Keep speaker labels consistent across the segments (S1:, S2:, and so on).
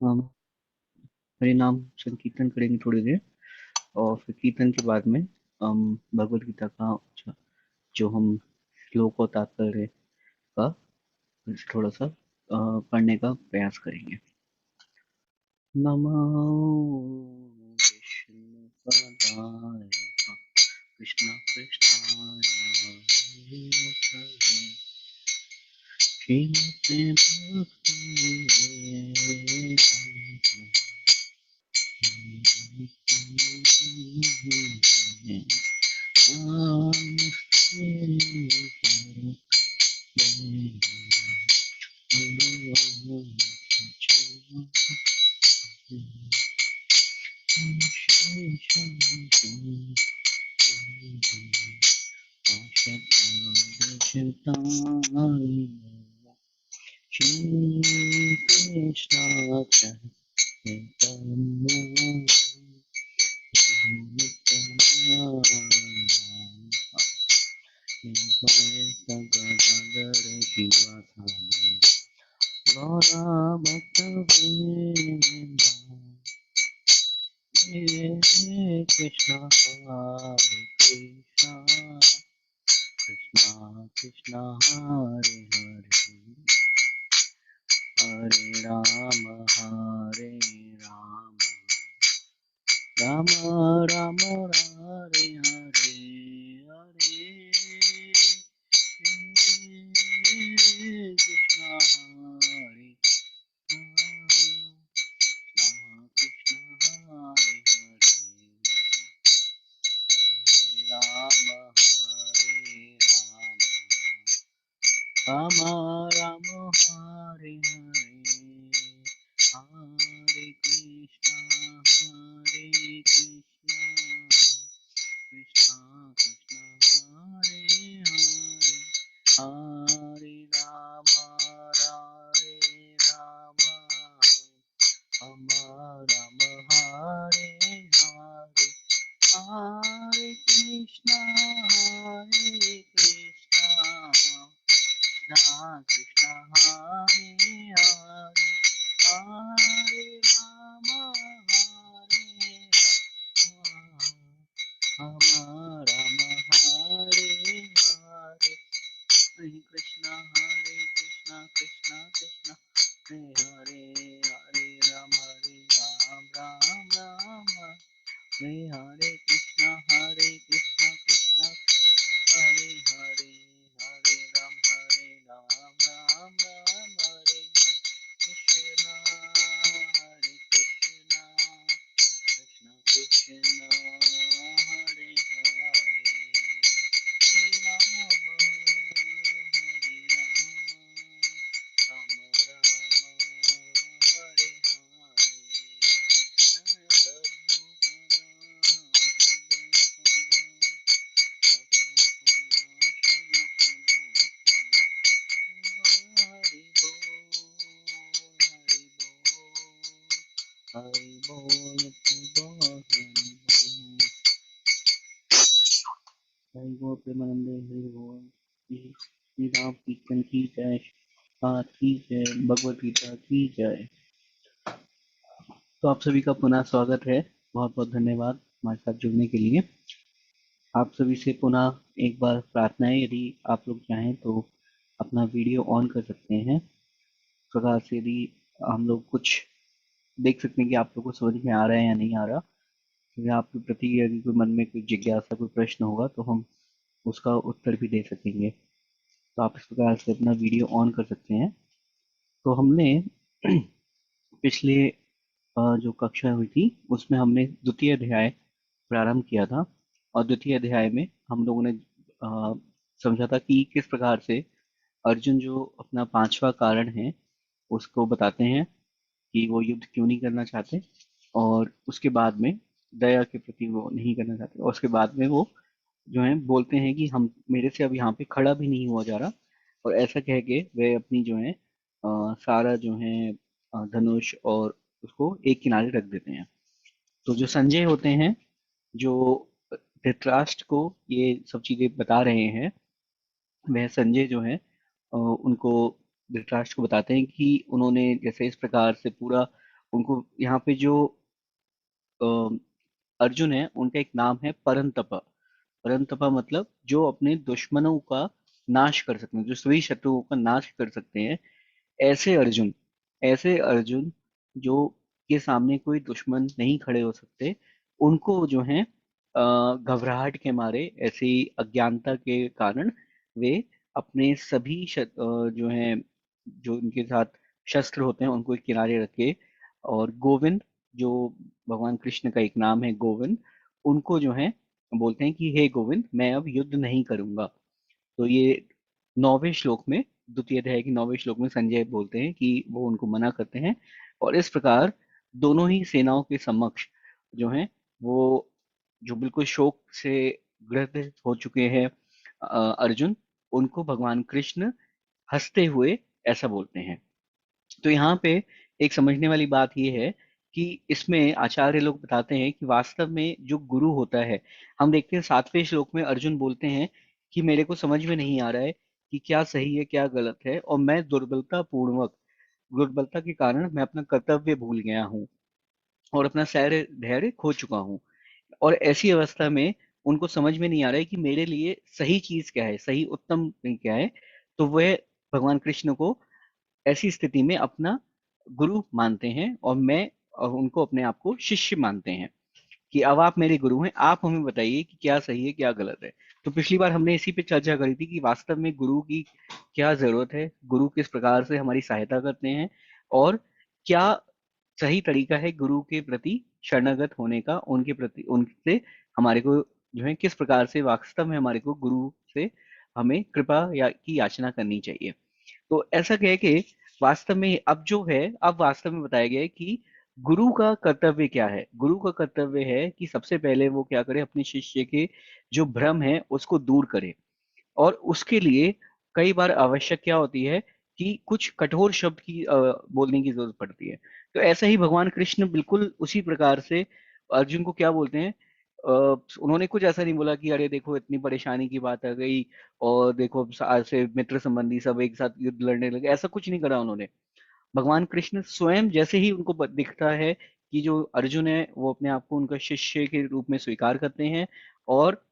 S1: हम हरि नाम संकीर्तन करेंगे थोड़ी देर, और फिर कीर्तन के बाद में हम भगवत गीता का जो हम श्लोक और तात्पर्य का थोड़ा सा पढ़ने का प्रयास करेंगे। नमो विष्णु पदाय कृष्ण कृष्णाय श्रीमते भक्ति Shri Krishna Chaitanya Gadadhar Shivasani Gaura Bhaktavrinda Hare Krishna Hare Krishna Krishna Krishna Hare Hare Hare Rama Hare Rama Rama Rama Hare Hare Hare Krishna Hare Krishna Hare Hare Rama Hare Rama Rama Hare Hare Hare Krishna Krishna Krishna Hare Hare Hare Rama Rama Rama Hare Hare Hare Krishna Krishna Krishna Hare Hare Hare Rama Rama Rama Hare Hare Hare Krishna Krishna Krishna Hare Hare Ram Ram Hare Krishna Krishna Hare Hare Hare Ram Ram Hare Krishna Krishna Krishna Hare Hare Ram Hare Hari Bol, Hari Bol, Premanande, Hari Bol, Shri Ram कीर्तन की जय, पाठ की जय, भगवत गीता की जय। तो आप सभी का पुनः स्वागत है। बहुत बहुत धन्यवाद हमारे साथ जुड़ने के लिए। आप सभी से पुनः एक बार प्रार्थना है, यदि आप लोग चाहें तो अपना वीडियो ऑन कर सकते हैं। इस प्रकार से यदि हम लोग कुछ देख सकते हैं कि आप लोग को समझ में आ रहा है या नहीं आ रहा, तो आपके प्रति यदि कोई मन में कोई जिज्ञासा, कोई प्रश्न होगा तो हम उसका उत्तर भी दे सकेंगे। तो आप इस प्रकार से अपना वीडियो ऑन कर सकते हैं। तो हमने पिछले जो कक्षा हुई थी उसमें हमने द्वितीय अध्याय प्रारंभ किया था, और द्वितीय अध्याय में हम लोगों ने समझा था कि किस प्रकार से अर्जुन जो अपना पांचवा कारण है उसको बताते हैं कि वो युद्ध क्यों नहीं करना चाहते, और उसके बाद में दया के प्रति वो नहीं करना चाहते, और उसके बाद में वो जो है बोलते हैं कि हम मेरे से अब यहाँ पे खड़ा भी नहीं हुआ जा रहा, और ऐसा कह के वे अपनी जो है सारा जो है धनुष और उसको एक किनारे रख देते हैं। तो जो संजय होते हैं, जो धृतराष्ट्र को ये सब चीजें बता रहे हैं, वह संजय जो है उनको धृतराष्ट्र को बताते हैं कि उन्होंने जैसे इस प्रकार से पूरा उनको यहाँ पे जो अ, अर्जुन है उनका एक नाम है परंतपा। परंतपा मतलब जो अपने दुश्मनों का नाश कर सकते हैं, जो सभी शत्रुओं का नाश कर सकते हैं, ऐसे अर्जुन, ऐसे अर्जुन जो के सामने कोई दुश्मन नहीं खड़े हो सकते, उनको जो है घबराहट के मारे, ऐसी अज्ञानता के कारण वे अपने सभी जो हैं, जो उनके साथ शस्त्र होते हैं उनको एक किनारे रखे, और गोविंद, जो भगवान कृष्ण का एक नाम है गोविंद, उनको जो है बोलते हैं कि हे गोविंद, मैं अब युद्ध नहीं करूंगा। तो ये 9वें श्लोक में, द्वितीय अध्याय के 9वें श्लोक में संजय बोलते हैं कि वो उनको मना करते हैं। और इस प्रकार दोनों ही सेनाओं के समक्ष जो है वो, जो बिल्कुल शोक से ग्रस्त हो चुके हैं अर्जुन, उनको भगवान कृष्ण हंसते हुए ऐसा बोलते हैं। तो यहाँ पे एक समझने वाली बात यह है कि इसमें आचार्य लोग बताते हैं कि वास्तव में जो गुरु होता है, हम देखते हैं 7वें श्लोक में अर्जुन बोलते हैं कि मेरे को समझ में नहीं आ रहा है कि क्या सही है क्या गलत है, और मैं दुर्बलता के कारण मैं अपना कर्तव्य भूल गया हूँ और अपना सैर धैर्य खो चुका हूँ। और ऐसी अवस्था में उनको समझ में नहीं आ रहा है कि मेरे लिए सही चीज क्या है, सही उत्तम क्या है। तो वह भगवान कृष्ण को ऐसी स्थिति में अपना गुरु मानते हैं, और उनको अपने आप को शिष्य मानते हैं कि अब आप मेरे गुरु हैं, आप हमें बताइए कि क्या सही है क्या गलत है। तो पिछली बार हमने इसी पे चर्चा करी थी कि वास्तव में गुरु की क्या जरूरत है, गुरु किस प्रकार से हमारी सहायता करते हैं, और क्या सही तरीका है गुरु के प्रति शरणागत होने का, उनके प्रति, उनसे हमारे को जो है किस प्रकार से वास्तव में हमारे को गुरु से हमें कृपा या की याचना करनी चाहिए। तो ऐसा कह के वास्तव में अब वास्तव में बताया गया है कि गुरु का कर्तव्य क्या है। गुरु का कर्तव्य है कि सबसे पहले वो क्या करे, अपने शिष्य के जो भ्रम है उसको दूर करे। और उसके लिए कई बार आवश्यक क्या होती है कि कुछ कठोर शब्द की बोलने की जरूरत पड़ती है। तो ऐसा ही भगवान कृष्ण बिल्कुल उसी प्रकार से अर्जुन को क्या बोलते हैं, उन्होंने कुछ ऐसा नहीं बोला कि अरे देखो इतनी परेशानी की बात आ गई और देखो अब आज से मित्र संबंधी सब एक साथ युद्ध लड़ने लगे, ऐसा कुछ नहीं करा उन्होंने। भगवान कृष्ण स्वयं जैसे ही उनको दिखता है कि जो अर्जुन है वो अपने आप को उनका शिष्य के रूप में स्वीकार करते हैं, और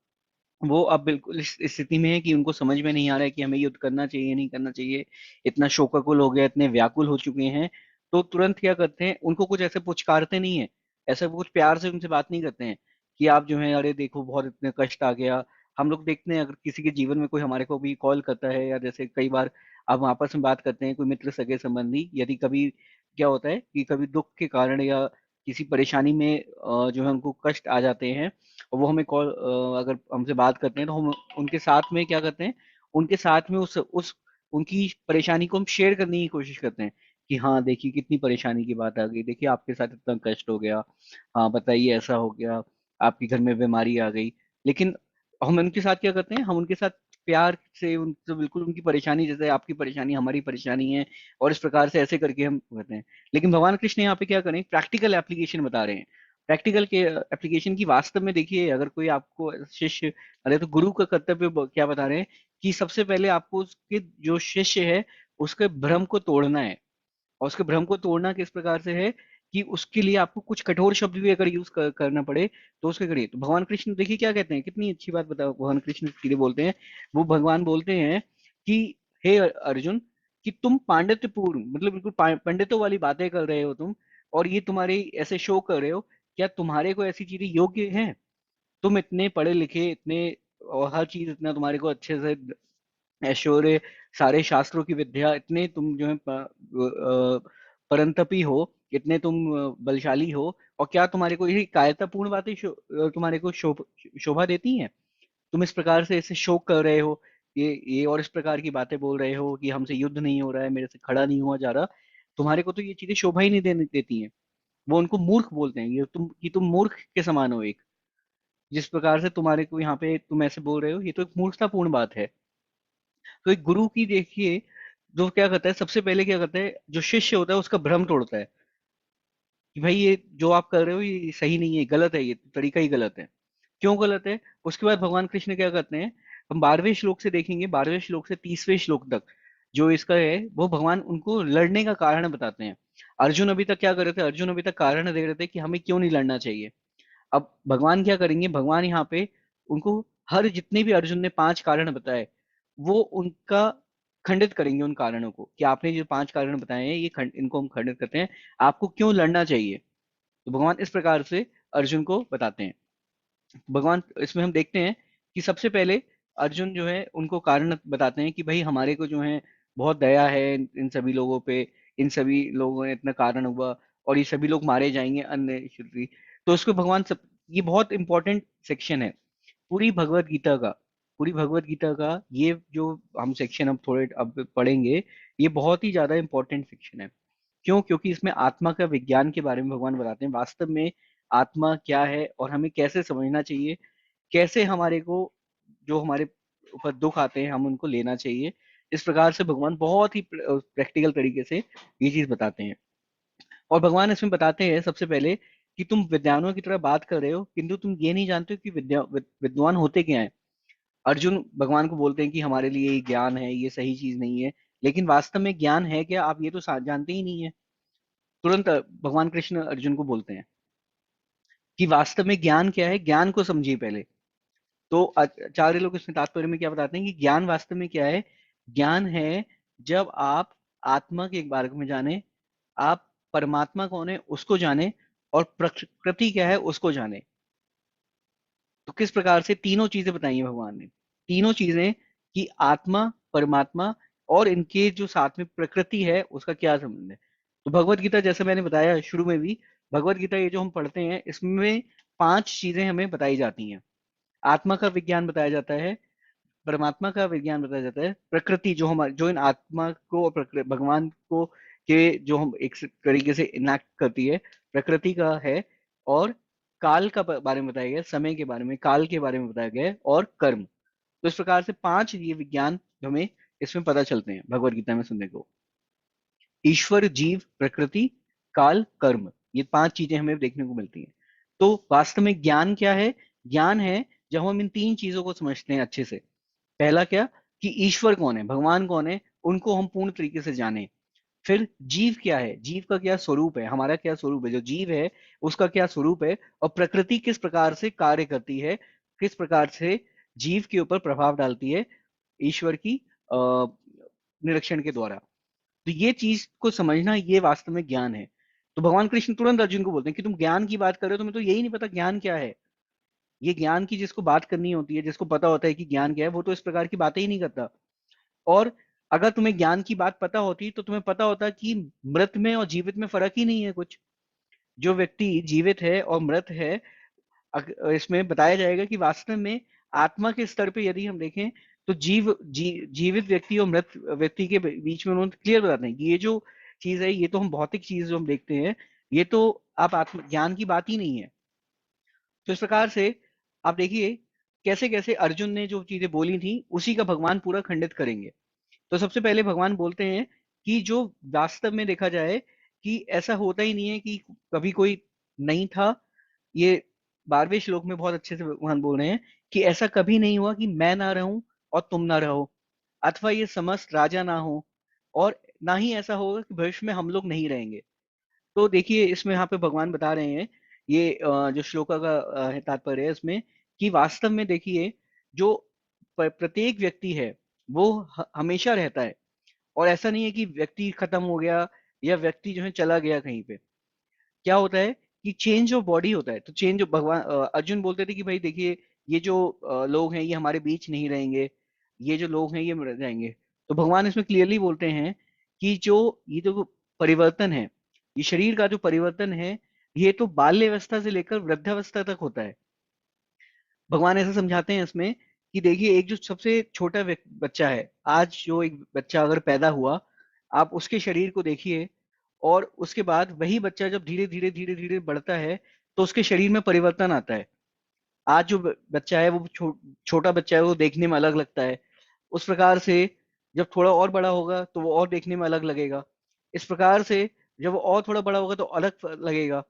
S1: वो अब बिल्कुल इस स्थिति में है कि उनको समझ में नहीं आ रहा है कि हमें युद्ध करना चाहिए नहीं करना चाहिए, इतना शोकाकुल हो गया, इतने व्याकुल हो चुके हैं। तो तुरंत क्या करते हैं, उनको कुछ ऐसे पुचकारते नहीं है, ऐसे कुछ प्यार से उनसे बात नहीं करते हैं कि आप जो है अरे देखो बहुत इतने कष्ट आ गया। हम लोग देखते हैं अगर किसी के जीवन में कोई हमारे को भी कॉल करता है, या जैसे कई बार अब हम आपस में बात करते हैं, कोई मित्र सगे संबंधी, यदि कभी क्या होता है कि कभी दुख के कारण या किसी परेशानी में जो है उनको कष्ट आ जाते हैं, और वो हमें अगर हमसे बात करते हैं तो हम उनके साथ में क्या करते हैं, उनके साथ में उस उनकी परेशानी को हम शेयर करने की कोशिश करते हैं कि हाँ देखिए कितनी परेशानी की बात आ गई, देखिए आपके साथ इतना कष्ट हो गया, हाँ बताइए ऐसा हो गया, आपके घर में बीमारी आ गई। लेकिन हम उनके साथ क्या करते हैं, हम उनके साथ प्यार से उनसे बिल्कुल उनकी परेशानी जैसे आपकी परेशानी हमारी परेशानी है, और इस प्रकार से ऐसे करके हम करते हैं। लेकिन भगवान कृष्ण यहाँ पे क्या करें, प्रैक्टिकल एप्लीकेशन बता रहे हैं। प्रैक्टिकल के एप्लीकेशन की वास्तव में देखिए, अगर कोई आपको शिष्य, अरे तो गुरु का कर्तव्य क्या बता रहे हैं कि सबसे पहले आपको उसके जो शिष्य है उसके भ्रम को तोड़ना है। और उसके भ्रम को तोड़ना किस प्रकार से है कि उसके लिए आपको कुछ कठोर शब्द भी अगर करना पड़े तो उसके करिए। तो भगवान कृष्ण देखिए क्या कहते हैं, कितनी अच्छी बात बताओ, भगवान कृष्ण सीधे बोलते हैं, वो भगवान बोलते हैं कि हे अर्जुन, कि तुम पांडित्य पूर्ण, मतलब बिल्कुल पंडितों वाली बातें कर रहे हो तुम, और ये तुम्हारे ऐसे शो कर रहे हो, क्या तुम्हारे को ऐसी चीजें योग्य हैं? तुम इतने पढ़े लिखे, इतने और हर चीज इतना तुम्हारे को अच्छे से ऐश्वर्य, सारे शास्त्रों की विद्या, इतने तुम जो है परंतपी हो, इतने तुम बलशाली हो, और क्या तुम्हारे को यही कायरतापूर्ण बातें तुम्हारे को शोभा देती हैं? तुम इस प्रकार से ऐसे शोक कर रहे हो, ये और इस प्रकार की बातें बोल रहे हो कि हमसे युद्ध नहीं हो रहा है, मेरे से खड़ा नहीं हुआ जा रहा, तुम्हारे को तो ये चीजें शोभा ही नहीं देने देती हैं। वो उनको मूर्ख बोलते हैं, ये तुम मूर्ख के समान हो एक, जिस प्रकार से तुम्हारे को यहाँ पे तुम ऐसे बोल रहे हो, ये तो एक मूर्खतापूर्ण बात है। तो एक गुरु की देखिए, जो क्या करता है, सबसे पहले क्या करता है, जो शिष्य होता है उसका भ्रम तोड़ता है कि भाई ये जो आप कर रहे हो ये सही नहीं है, गलत है, ये तरीका ही गलत है। क्यों गलत है? उसके बाद भगवान कृष्ण क्या करते हैं, हम 12वें श्लोक से देखेंगे, 12वें श्लोक से 30वें श्लोक तक जो इसका है वो भगवान उनको लड़ने का कारण बताते हैं। अर्जुन अभी तक क्या कर रहे थे, अर्जुन अभी तक कारण दे रहे थे कि हमें क्यों नहीं लड़ना चाहिए। अब भगवान क्या करेंगे, भगवान यहाँ पे उनको हर जितने भी अर्जुन ने 5 कारण बताए वो उनका खंडित करेंगे, उन कारणों को कि आपने जो 5 कारण बताए हैं ये इनको हम खंडित करते हैं, आपको क्यों लड़ना चाहिए। तो भगवान इस प्रकार से अर्जुन को बताते हैं। भगवान इसमें हम देखते हैं कि सबसे पहले अर्जुन जो है उनको कारण बताते हैं कि भाई हमारे को जो है बहुत दया है इन सभी लोगों पे, इन सभी लोगों ने इतना कारण हुआ और ये सभी लोग मारे जाएंगे अन्य श्रुति। तो उसको भगवान सब, ये बहुत इंपॉर्टेंट सेक्शन है पूरी भगवत गीता का। पूरी भगवत गीता का ये जो हम सेक्शन अब थोड़े अब पढ़ेंगे, ये बहुत ही ज्यादा इंपॉर्टेंट सेक्शन है। क्यों? क्योंकि इसमें आत्मा का विज्ञान के बारे में भगवान बताते हैं, वास्तव में आत्मा क्या है और हमें कैसे समझना चाहिए, कैसे हमारे को जो हमारे ऊपर दुख आते हैं हम उनको लेना चाहिए। इस प्रकार से भगवान बहुत ही प्रैक्टिकल तरीके से ये चीज बताते हैं। और भगवान इसमें बताते हैं सबसे पहले कि तुम विद्वानों की तरह बात कर रहे हो किंतु तुम ये नहीं जानते हो कि विद्वान होते क्या है। अर्जुन भगवान को बोलते हैं कि हमारे लिए ये ज्ञान है, ये सही चीज नहीं है, लेकिन वास्तव में ज्ञान है क्या, आप ये तो जानते ही नहीं है। तुरंत भगवान कृष्ण अर्जुन को बोलते हैं कि वास्तव में ज्ञान क्या है, ज्ञान को समझिए पहले। तो आचार्य लोग इसमें तात्पर्य में क्या बताते हैं कि ज्ञान वास्तव में क्या है। ज्ञान है जब आप आत्मा के बारे में जाने, आप परमात्मा कौन है उसको जाने, और प्रकृति क्या है उसको जाने। तो किस प्रकार से तीनों चीजें बताई हैं भगवान ने, तीनों चीजें कि आत्मा, परमात्मा और इनके जो साथ में प्रकृति है उसका क्या संबंध है। तो भगवत गीता जैसे मैंने बताया शुरू में भी, भगवत गीता ये जो हम पढ़ते हैं इसमें 5 चीजें हमें बताई जाती हैं। आत्मा का विज्ञान बताया जाता है, परमात्मा का विज्ञान बताया जाता है, प्रकृति जो हमारे जो इन आत्मा को और भगवान को के जो हम एक तरीके से इनैक्ट करती है प्रकृति का है, और काल का बारे में बताया गया है, समय के बारे में, काल के बारे में बताया गया है, और कर्म। तो इस प्रकार से 5 ये विज्ञान हमें इसमें पता चलते हैं भगवत गीता में सुनने को। ईश्वर, जीव, प्रकृति, काल, कर्म, ये 5 चीजें हमें देखने को मिलती हैं। तो वास्तव में ज्ञान क्या है? ज्ञान है जब हम इन 3 चीजों को समझते हैं अच्छे से। पहला क्या, कि ईश्वर कौन है, भगवान कौन है, उनको हम पूर्ण तरीके से जाने। फिर जीव क्या है, जीव का क्या स्वरूप है, हमारा क्या स्वरूप है, जो जीव है उसका क्या स्वरूप है, और प्रकृति किस प्रकार से कार्य करती है, किस प्रकार से जीव के ऊपर प्रभाव डालती है ईश्वर की निरीक्षण के द्वारा। तो ये चीज को समझना ये वास्तव में ज्ञान है। तो भगवान कृष्ण तुरंत अर्जुन को बोलते हैं कि तुम ज्ञान की बात कर रहे हो, तुम्हें तो यही नहीं पता ज्ञान क्या है। ये ज्ञान की जिसको बात करनी होती है, जिसको पता होता है कि ज्ञान क्या है, वो तो इस प्रकार की बातें ही नहीं करता। और अगर तुम्हें ज्ञान की बात पता होती तो तुम्हें पता होता कि मृत में और जीवित में फर्क ही नहीं है कुछ। जो व्यक्ति जीवित है और मृत है, इसमें बताया जाएगा कि वास्तव में आत्मा के स्तर पे यदि हम देखें तो जीवित व्यक्ति और मृत व्यक्ति के बीच में उन्होंने क्लियर बताते हैं कि ये जो चीज है ये तो हम भौतिक चीज जो हम देखते हैं, ये तो आप आत्म ज्ञान की बात ही नहीं है। तो इस प्रकार से आप देखिए कैसे कैसे अर्जुन ने जो चीजें बोली थी उसी का भगवान पूरा खंडित करेंगे। तो सबसे पहले भगवान बोलते हैं कि जो वास्तव में देखा जाए कि ऐसा होता ही नहीं है कि कभी कोई नहीं था। ये 12वें श्लोक में बहुत अच्छे से भगवान बोल रहे हैं कि ऐसा कभी नहीं हुआ कि मैं ना रहूं और तुम ना रहो, अथवा ये समस्त राजा ना हो, और ना ही ऐसा होगा कि भविष्य में हम लोग नहीं रहेंगे। तो देखिए इसमें यहाँ पे भगवान बता रहे हैं, ये जो श्लोका का है तात्पर्य है इसमें, कि वास्तव में देखिए जो प्रत्येक व्यक्ति है वो हमेशा रहता है। और ऐसा नहीं है कि व्यक्ति खत्म हो गया या व्यक्ति जो है चला गया कहीं पे। क्या होता है कि चेंज ऑफ बॉडी होता है। तो चेंज ऑफ भगवान अर्जुन बोलते थे कि भाई देखिए ये जो लोग हैं ये हमारे बीच नहीं रहेंगे, ये जो लोग हैं ये मर जाएंगे। तो भगवान इसमें क्लियरली बोलते हैं कि जो ये जो परिवर्तन है, ये शरीर का जो परिवर्तन है, ये तो बाल्यावस्था से लेकर वृद्धावस्था तक होता है। भगवान ऐसे समझाते हैं इसमें कि देखिए एक जो सबसे छोटा बच्चा है, आज जो एक बच्चा अगर पैदा हुआ, आप उसके शरीर को देखिए, और उसके बाद वही बच्चा जब धीरे धीरे धीरे धीरे बढ़ता है तो उसके शरीर में परिवर्तन आता है। आज जो बच्चा है वो छोटा बच्चा है, वो देखने में अलग लगता है। उस प्रकार से जब थोड़ा और बड़ा होगा तो वो और देखने में अलग लगेगा। इस प्रकार से जब वो और थोड़ा बड़ा होगा तो अलग लगेगा।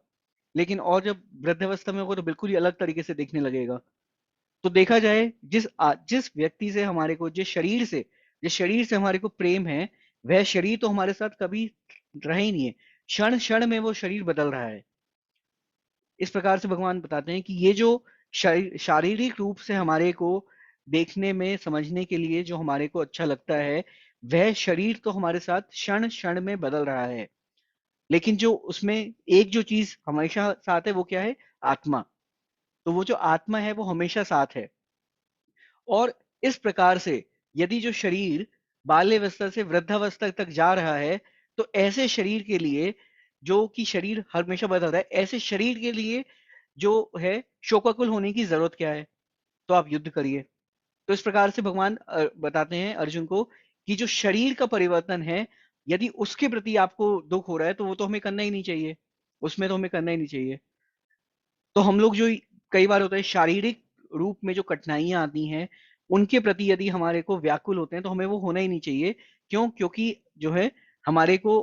S1: लेकिन और जब वृद्धावस्था में होगा तो बिल्कुल ही अलग तरीके से देखने लगेगा। तो देखा जाए जिस व्यक्ति से हमारे को, जिस शरीर से जिस शरीर से हमारे को प्रेम है, वह शरीर तो हमारे साथ कभी रहा ही नहीं है। क्षण क्षण में वो शरीर बदल रहा है। इस प्रकार से भगवान बताते हैं कि ये जो शारीरिक रूप से हमारे को देखने में समझने के लिए जो हमारे को अच्छा लगता है, वह शरीर तो हमारे साथ क्षण क्षण में बदल रहा है। लेकिन जो उसमें एक जो चीज हमेशा साथ है वो क्या है? आत्मा। तो वो जो आत्मा है वो हमेशा साथ है। और इस प्रकार से यदि जो शरीर बाल्यावस्था से वृद्धावस्था तक जा रहा है, तो ऐसे शरीर के लिए, जो कि शरीर हमेशा बदल रहा है, ऐसे शरीर के लिए जो है शोकाकुल होने की जरूरत क्या है? तो आप युद्ध करिए। तो इस प्रकार से भगवान बताते हैं अर्जुन को कि जो शरीर का परिवर्तन है, यदि उसके प्रति आपको दुख हो रहा है तो वो तो हमें करना ही नहीं चाहिए। उसमें तो हमें करना ही नहीं चाहिए। तो हम लोग जो कई बार होता है शारीरिक रूप में जो कठिनाइयां आती हैं, उनके प्रति यदि हमारे को व्याकुल होते हैं तो हमें वो होना ही नहीं चाहिए। क्यों? क्योंकि जो है हमारे को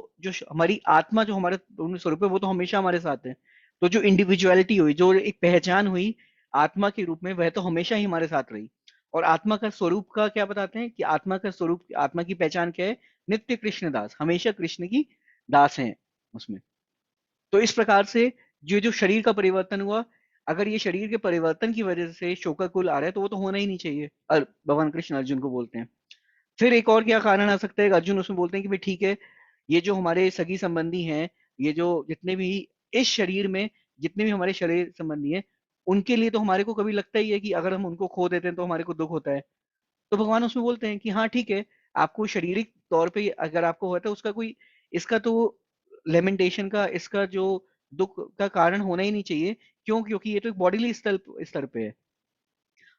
S1: हमारी आत्मा, जो हमारे पूर्ण स्वरूप है, वो तो हमेशा हमारे साथ है। तो जो इंडिविजुअलिटी हुई, जो एक पहचान हुई आत्मा के रूप में, वह तो हमेशा ही हमारे साथ रही। और आत्मा का स्वरूप का क्या बताते हैं कि आत्मा का स्वरूप, आत्मा की पहचान क्या है? नित्य कृष्ण दास, हमेशा कृष्ण की दास हैं उसमें। तो इस प्रकार से जो शरीर का परिवर्तन हुआ, अगर ये शरीर के परिवर्तन की वजह से शोकाकुल आ रहा है तो वो तो होना ही नहीं चाहिए। भगवान कृष्ण अर्जुन को बोलते हैं। फिर एक और क्या कारण आ सकता है? अर्जुन उसमें बोलते हैं कि भाई ठीक है, ये जो हमारे सगी संबंधी हैं, ये जो जितने भी इस शरीर में जितने भी हमारे शरीर संबंधी हैं, उनके लिए तो हमारे को कभी लगता ही है कि अगर हम उनको खो देते हैं तो हमारे को दुख होता है। तो भगवान उसमें बोलते हैं कि हाँ ठीक है, आपको शारीरिक तौर पे अगर आपको होता है, उसका कोई, इसका तो लेमेंटेशन का, इसका जो दुख का कारण होना ही नहीं चाहिए। क्यों? क्योंकि ये तो एक बॉडीली स्तर पे है।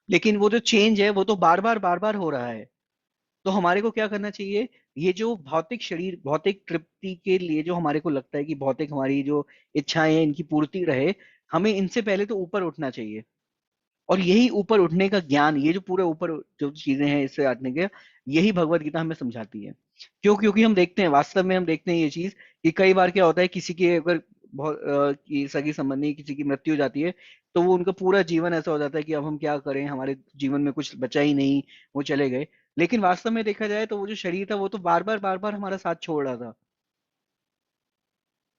S1: लेकिन वो जो चेंज है वो तो बार बार हो रहा है। तो हमारे को क्या करना चाहिए? ये जो भौतिक शरीर, भौतिक तृप्ति के लिए जो हमारे को लगता है कि भौतिक हमारी जो इच्छाएं हैं, इनकी पूर्ति रहे, हमें इनसे पहले तो ऊपर उठना चाहिए। और यही ऊपर उठने का ज्ञान, ये जो पूरे ऊपर जो चीजें हैं इससे हटने के, यही भगवत गीता हमें समझाती है। क्यों? क्योंकि हम देखते हैं, वास्तव में हम देखते हैं ये चीज कि कई बार क्या होता है, किसी के अगर बहुत की सगी संबंधी किसी की मृत्यु हो जाती है, तो वो उनका पूरा जीवन ऐसा हो जाता है कि अब हम क्या करें, हमारे जीवन में कुछ बचा ही नहीं, वो चले गए। लेकिन वास्तव में देखा जाए तो वो जो शरीर था वो तो बार बार हमारा साथ छोड़ रहा था।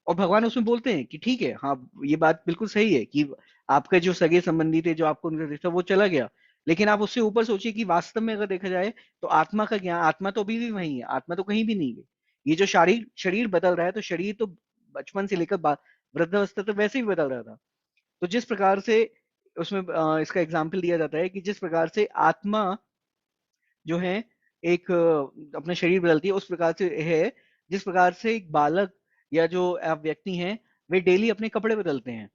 S1: और भगवान उसमें बोलते हैं कि ठीक है, हाँ ये बात बिल्कुल सही है कि आपके जो सगे संबंधी थे, जो आपको उनका रिश्ता, वो चला गया। लेकिन आप उससे ऊपर सोचिए कि वास्तव में अगर देखा जाए तो आत्मा का ज्ञान, आत्मा तो अभी भी वही है, आत्मा तो कहीं भी नहीं गई। ये जो शरीर शरीर बदल रहा है, तो शरीर तो बचपन से लेकर वृद्धावस्था तक वैसे ही बदल रहा था। तो जिस प्रकार से उसमें इसका एग्जाम्पल दिया जाता है कि जिस प्रकार से आत्मा जो है एक अपना शरीर बदलती है, उस प्रकार से है जिस प्रकार से एक बालक या जो आप व्यक्ति हैं, वे डेली अपने कपड़े बदलते हैं।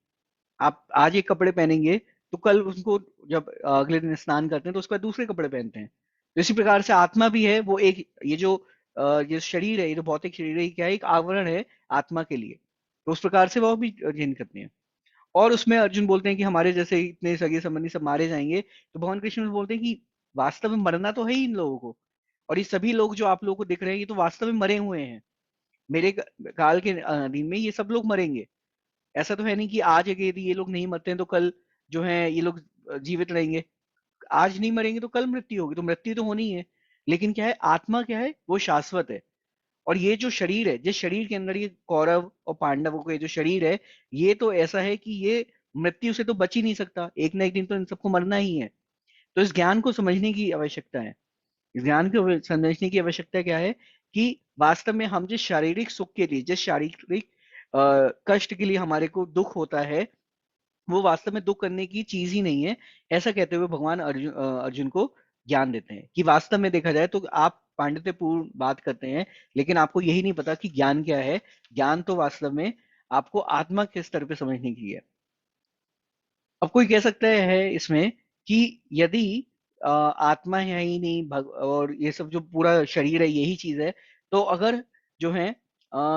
S1: आप आज एक कपड़े पहनेंगे तो कल उसको, जब अगले दिन स्नान करते हैं तो उसके बाद दूसरे कपड़े पहनते हैं। तो इसी प्रकार से आत्मा भी है, वो एक ये जो ये शरीर है, ये जो भौतिक शरीर है, ये क्या है? एक आवरण है आत्मा के लिए। तो उस प्रकार से वो भी चेंज करते हैं। और उसमें अर्जुन बोलते हैं कि हमारे जैसे इतने सगे संबंधी सब मारे जाएंगे, तो भगवान कृष्ण बोलते हैं कि वास्तव में मरना तो है ही इन लोगों को। और ये सभी लोग जो आप लोगों को दिख रहे हैं, ये तो वास्तव में मरे हुए हैं। मेरे काल के दिन में ये सब लोग मरेंगे। ऐसा तो है नहीं कि आज अगर यदि ये लोग नहीं मरते हैं तो कल जो है ये लोग जीवित रहेंगे। आज नहीं मरेंगे तो कल मृत्यु होगी, तो मृत्यु तो होनी है। लेकिन क्या है, आत्मा क्या है? वो शाश्वत है। और ये जो शरीर है, जिस शरीर के अंदर ये कौरव और पांडवों के जो शरीर है, ये तो ऐसा है कि ये मृत्यु से तो बच ही नहीं सकता, एक ना एक दिन तो इन सबको मरना ही है। तो इस ज्ञान को समझने की आवश्यकता है। इस ज्ञान को समझने की आवश्यकता क्या है कि वास्तव में हम जिस शारीरिक सुख के लिए, जिस शारीरिक कष्ट के लिए हमारे को दुख होता है, वो वास्तव में दुख करने की चीज ही नहीं है। ऐसा कहते हुए भगवान अर्जुन को ज्ञान देते हैं कि वास्तव में देखा जाए तो आप पांडित्यपूर्ण बात करते हैं, लेकिन आपको यही नहीं पता कि ज्ञान क्या है। ज्ञान तो वास्तव में आपको आत्मा के स्तर पे समझने की है। अब कोई कह सकता है इसमें कि यदि आत्मा है ही नहीं, और ये सब जो पूरा शरीर है यही चीज है, तो अगर जो है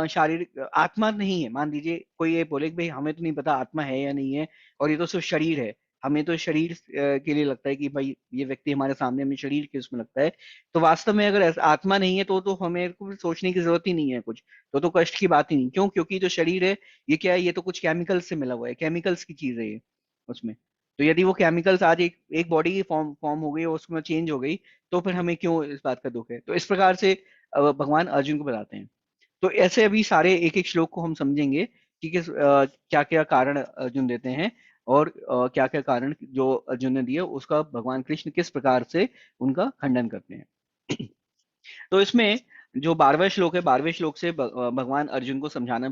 S1: शारीरिक आत्मा नहीं है, मान लीजिए कोई ये बोले कि भाई हमें तो नहीं पता आत्मा है या नहीं है, और ये तो सिर्फ शरीर है, हमें तो शरीर के लिए लगता है कि भाई ये व्यक्ति हमारे सामने, हमें शरीर के उसमें लगता है। तो वास्तव में अगर आत्मा नहीं है तो हमें को सोचने की जरूरत ही नहीं है कुछ। तो कष्ट की बात ही नहीं। क्यों? क्योंकि जो शरीर है, ये क्या है? ये तो कुछ केमिकल्स से मिला हुआ है, केमिकल्स की चीज है ये उसमें। तो यदि वो केमिकल्स आज एक बॉडी की फॉर्म फॉर्म हो गई और उसमें चेंज हो गई, तो फिर हमें क्यों इस बात का दुख है? तो इस प्रकार से भगवान अर्जुन को बताते हैं। तो ऐसे अभी सारे एक एक श्लोक को हम समझेंगे कि किस क्या क्या कारण अर्जुन देते हैं, और क्या क्या कारण जो अर्जुन ने दिए उसका भगवान कृष्ण किस प्रकार से उनका खंडन करते हैं। तो इसमें जो 12वां श्लोक है, 12वें श्लोक से भगवान अर्जुन को समझाना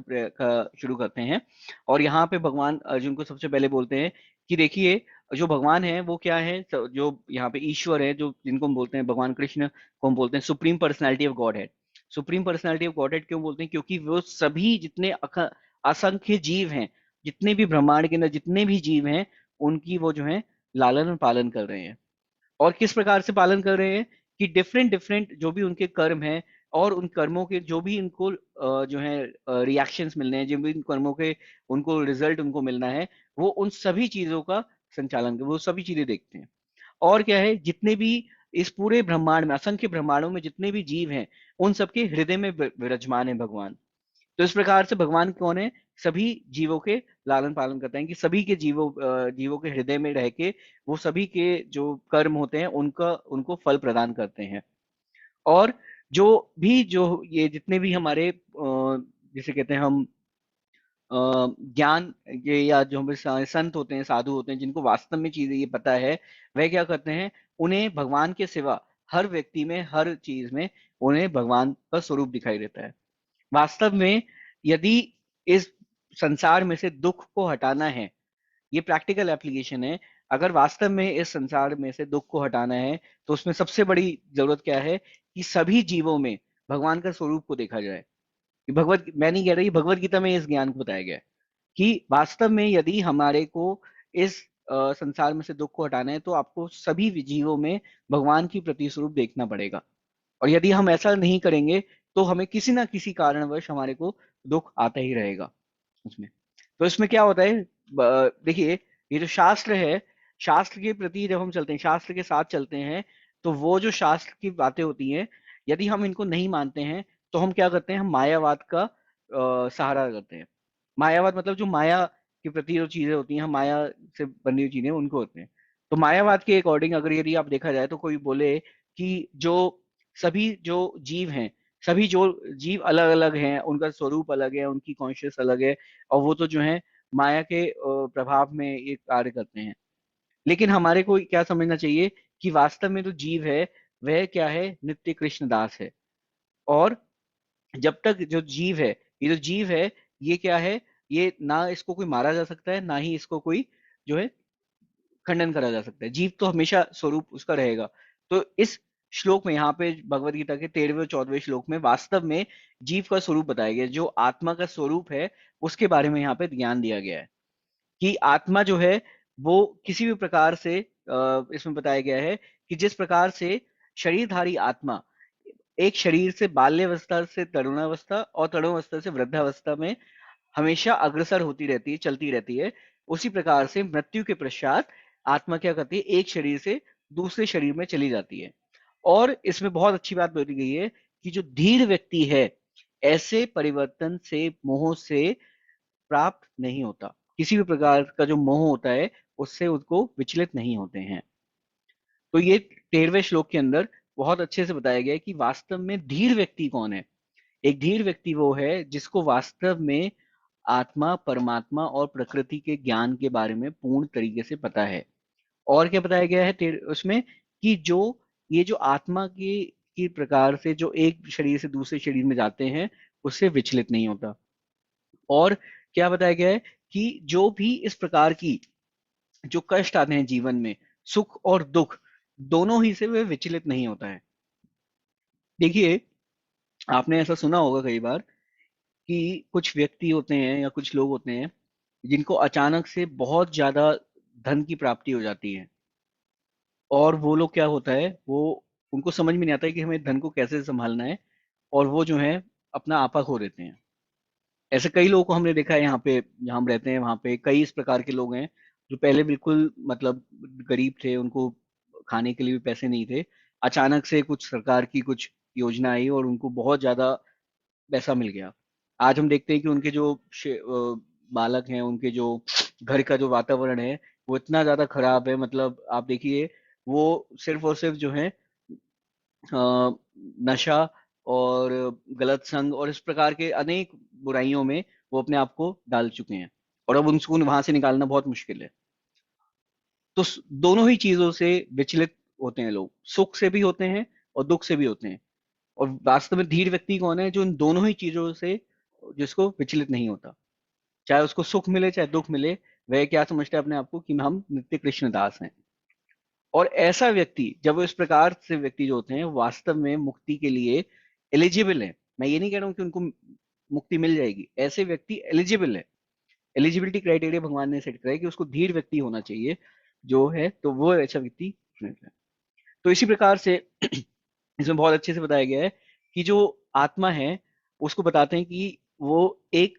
S1: शुरू करते हैं। और यहाँ पे भगवान अर्जुन को सबसे पहले बोलते हैं कि देखिए, जो भगवान है वो क्या है, जो यहाँ पे ईश्वर है, जो जिनको हम बोलते हैं भगवान कृष्ण को हम बोलते हैं supreme personality of God head. Supreme personality of God head क्यों बोलते हैं? क्योंकि वो सभी जितने असंख्य जीव हैं, जितने भी ब्रह्मांड के अंदर जितने भी जीव हैं, उनकी वो जो है लालन और पालन कर रहे हैं। और किस प्रकार से पालन कर रहे हैं? कि डिफरेंट डिफरेंट जो भी उनके कर्म हैं, और उन कर्मों के जो भी इनको जो है रिएक्शंस मिलने हैं, जो भी इन कर्मों के उनको रिजल्ट उनको मिलना है, वो उन सभी चीजों का संचालन, वो सभी चीजें देखते हैं। और क्या है, जितने भी इस पूरे ब्रह्मांड में, असंख्य ब्रह्मांडों में जितने भी जीव हैं, उन सबके हृदय में विराजमान है भगवान। तो इस प्रकार से भगवान कौन है? सभी जीवों के लालन पालन करते हैं, कि सभी के जीवों के हृदय में रह के वो सभी के जो कर्म होते हैं उनका उनको फल प्रदान करते हैं। और जो भी जो ये जितने भी हमारे जिसे कहते हैं हम ज्ञान, ये या जो हमारे संत होते हैं, साधु होते हैं, जिनको वास्तव में चीजें ये पता है, वह क्या करते हैं? उन्हें भगवान के सिवा हर व्यक्ति में, हर चीज में उन्हें भगवान का स्वरूप दिखाई देता है। वास्तव में यदि इस संसार में से दुख को हटाना है, ये प्रैक्टिकल एप्लीकेशन है। अगर वास्तव में इस संसार में से दुख को हटाना है, तो उसमें सबसे बड़ी जरूरत क्या है? कि सभी जीवों में भगवान का स्वरूप को देखा जाए। कि भगवत मैं नहीं कह रही, भगवत गीता में इस ज्ञान को बताया गया है कि वास्तव में यदि हमारे को इस संसार में से दुख को हटाना है, तो आपको सभी जीवों में भगवान की प्रति स्वरूप देखना पड़ेगा। और यदि हम ऐसा नहीं करेंगे, तो हमें किसी ना किसी कारणवश हमारे को दुख आता ही रहेगा उसमें। तो इसमें क्या होता है, देखिए, ये जो शास्त्र है, शास्त्र के प्रति जब हम चलते हैं, शास्त्र के साथ चलते हैं, तो वो जो शास्त्र की बातें होती हैं, यदि हम इनको नहीं मानते हैं, तो हम क्या करते हैं? हम मायावाद का सहारा करते हैं। मायावाद मतलब जो माया के प्रति जो चीजें होती हैं, हम माया से बनी हुई चीजें उनको होते हैं। तो मायावाद के अकॉर्डिंग अगर यदि आप देखा जाए, तो कोई बोले कि जो सभी जो जीव हैं, सभी जो जीव अलग अलग हैं, उनका स्वरूप अलग है, उनकी कॉन्शियस अलग है, और वो तो जो है माया के प्रभाव में ये कार्य करते हैं। लेकिन हमारे को क्या समझना चाहिए? कि वास्तव में जो जीव है, वह क्या है? नित्य कृष्ण दास है। और जब तक जो जीव है, ये जो जीव है, ये क्या है? ये ना इसको कोई मारा जा सकता है, ना ही इसको कोई जो है खंडन करा जा सकता है। जीव तो हमेशा स्वरूप उसका रहेगा। तो इस श्लोक में, यहाँ पे भगवत गीता के 13वें और 14वें श्लोक में वास्तव में जीव का स्वरूप बताया गया है। जो आत्मा का स्वरूप है, उसके बारे में यहाँ पे ज्ञान दिया गया है। कि आत्मा जो है वो किसी भी प्रकार से इसमें बताया गया है कि जिस प्रकार से शरीरधारी आत्मा एक शरीर से बाल्यावस्था से तरुणावस्था और तरुणावस्था से वृद्धावस्था में हमेशा अग्रसर होती रहती है, चलती रहती है, उसी प्रकार से मृत्यु के पश्चात आत्मा क्या करती है? एक शरीर से दूसरे शरीर में चली जाती है। और इसमें बहुत अच्छी बात बोली गई है कि जो धीर व्यक्ति है, ऐसे परिवर्तन से, मोह से प्राप्त नहीं होता। किसी भी प्रकार का जो मोह होता है, उससे उसको विचलित नहीं होते हैं। तो ये 13वें श्लोक के अंदर बहुत अच्छे से बताया गया है कि वास्तव में धीर व्यक्ति कौन है। एक धीर व्यक्ति वो है जिसको वास्तव में आत्मा, परमात्मा और प्रकृति के ज्ञान के बारे में पूर्ण तरीके से पता है। और क्या बताया गया है उसमें? कि जो ये जो आत्मा की प्रकार से जो एक शरीर से दूसरे शरीर में जाते हैं, उससे विचलित नहीं होता। और क्या बताया गया है? कि जो भी इस प्रकार की जो कष्ट आते हैं जीवन में, सुख और दुख दोनों ही से वह विचलित नहीं होता है। देखिए, आपने ऐसा सुना होगा कई बार कि कुछ व्यक्ति होते हैं या कुछ लोग होते हैं, जिनको अचानक से बहुत ज्यादा धन की प्राप्ति हो जाती है। और वो लोग क्या होता है, वो उनको समझ में नहीं आता है कि हमें धन को कैसे संभालना है, और वो जो है अपना आपा खो देते हैं। ऐसे कई लोगों को हमने देखा है, यहाँ पे जहाँ हम रहते हैं वहाँ पे कई इस प्रकार के लोग हैं, जो पहले बिल्कुल मतलब गरीब थे, उनको खाने के लिए भी पैसे नहीं थे। अचानक से कुछ सरकार की कुछ योजना आई और उनको बहुत ज्यादा पैसा मिल गया। आज हम देखते हैं कि उनके जो बालक हैं, उनके जो घर का जो वातावरण है, वो इतना ज्यादा खराब है, मतलब आप देखिए, वो सिर्फ और सिर्फ जो है नशा और गलत संग और इस प्रकार के अनेक बुराइयों में वो अपने आप को डाल चुके हैं, और अब उनको वहां से निकालना बहुत मुश्किल है। तो दोनों ही चीजों से विचलित होते हैं लोग, सुख से भी होते हैं और दुख से भी होते हैं। और वास्तव में धीर व्यक्ति कौन है? जो इन दोनों ही चीजों से, जिसको विचलित नहीं होता, चाहे उसको सुख मिले चाहे दुख मिले, वह क्या समझता है अपने आप को कि हम नित्य कृष्ण दास हैं। और ऐसा व्यक्ति, जब वो इस प्रकार से व्यक्ति जो होते हैं वास्तव में मुक्ति के लिए एलिजिबल है, मैं ये नहीं कह रहा हूँ कि उनको मुक्ति मिल जाएगी, ऐसे व्यक्ति एलिजिबल है। एलिजिबिलिटी क्राइटेरिया भगवान ने सेट करा है कि उसको धीर व्यक्ति होना चाहिए जो है, तो वो ऐसा व्यक्ति चुनेगा है। तो इसी प्रकार से इसमें बहुत अच्छे से बताया गया है कि जो आत्मा है उसको बताते हैं कि वो एक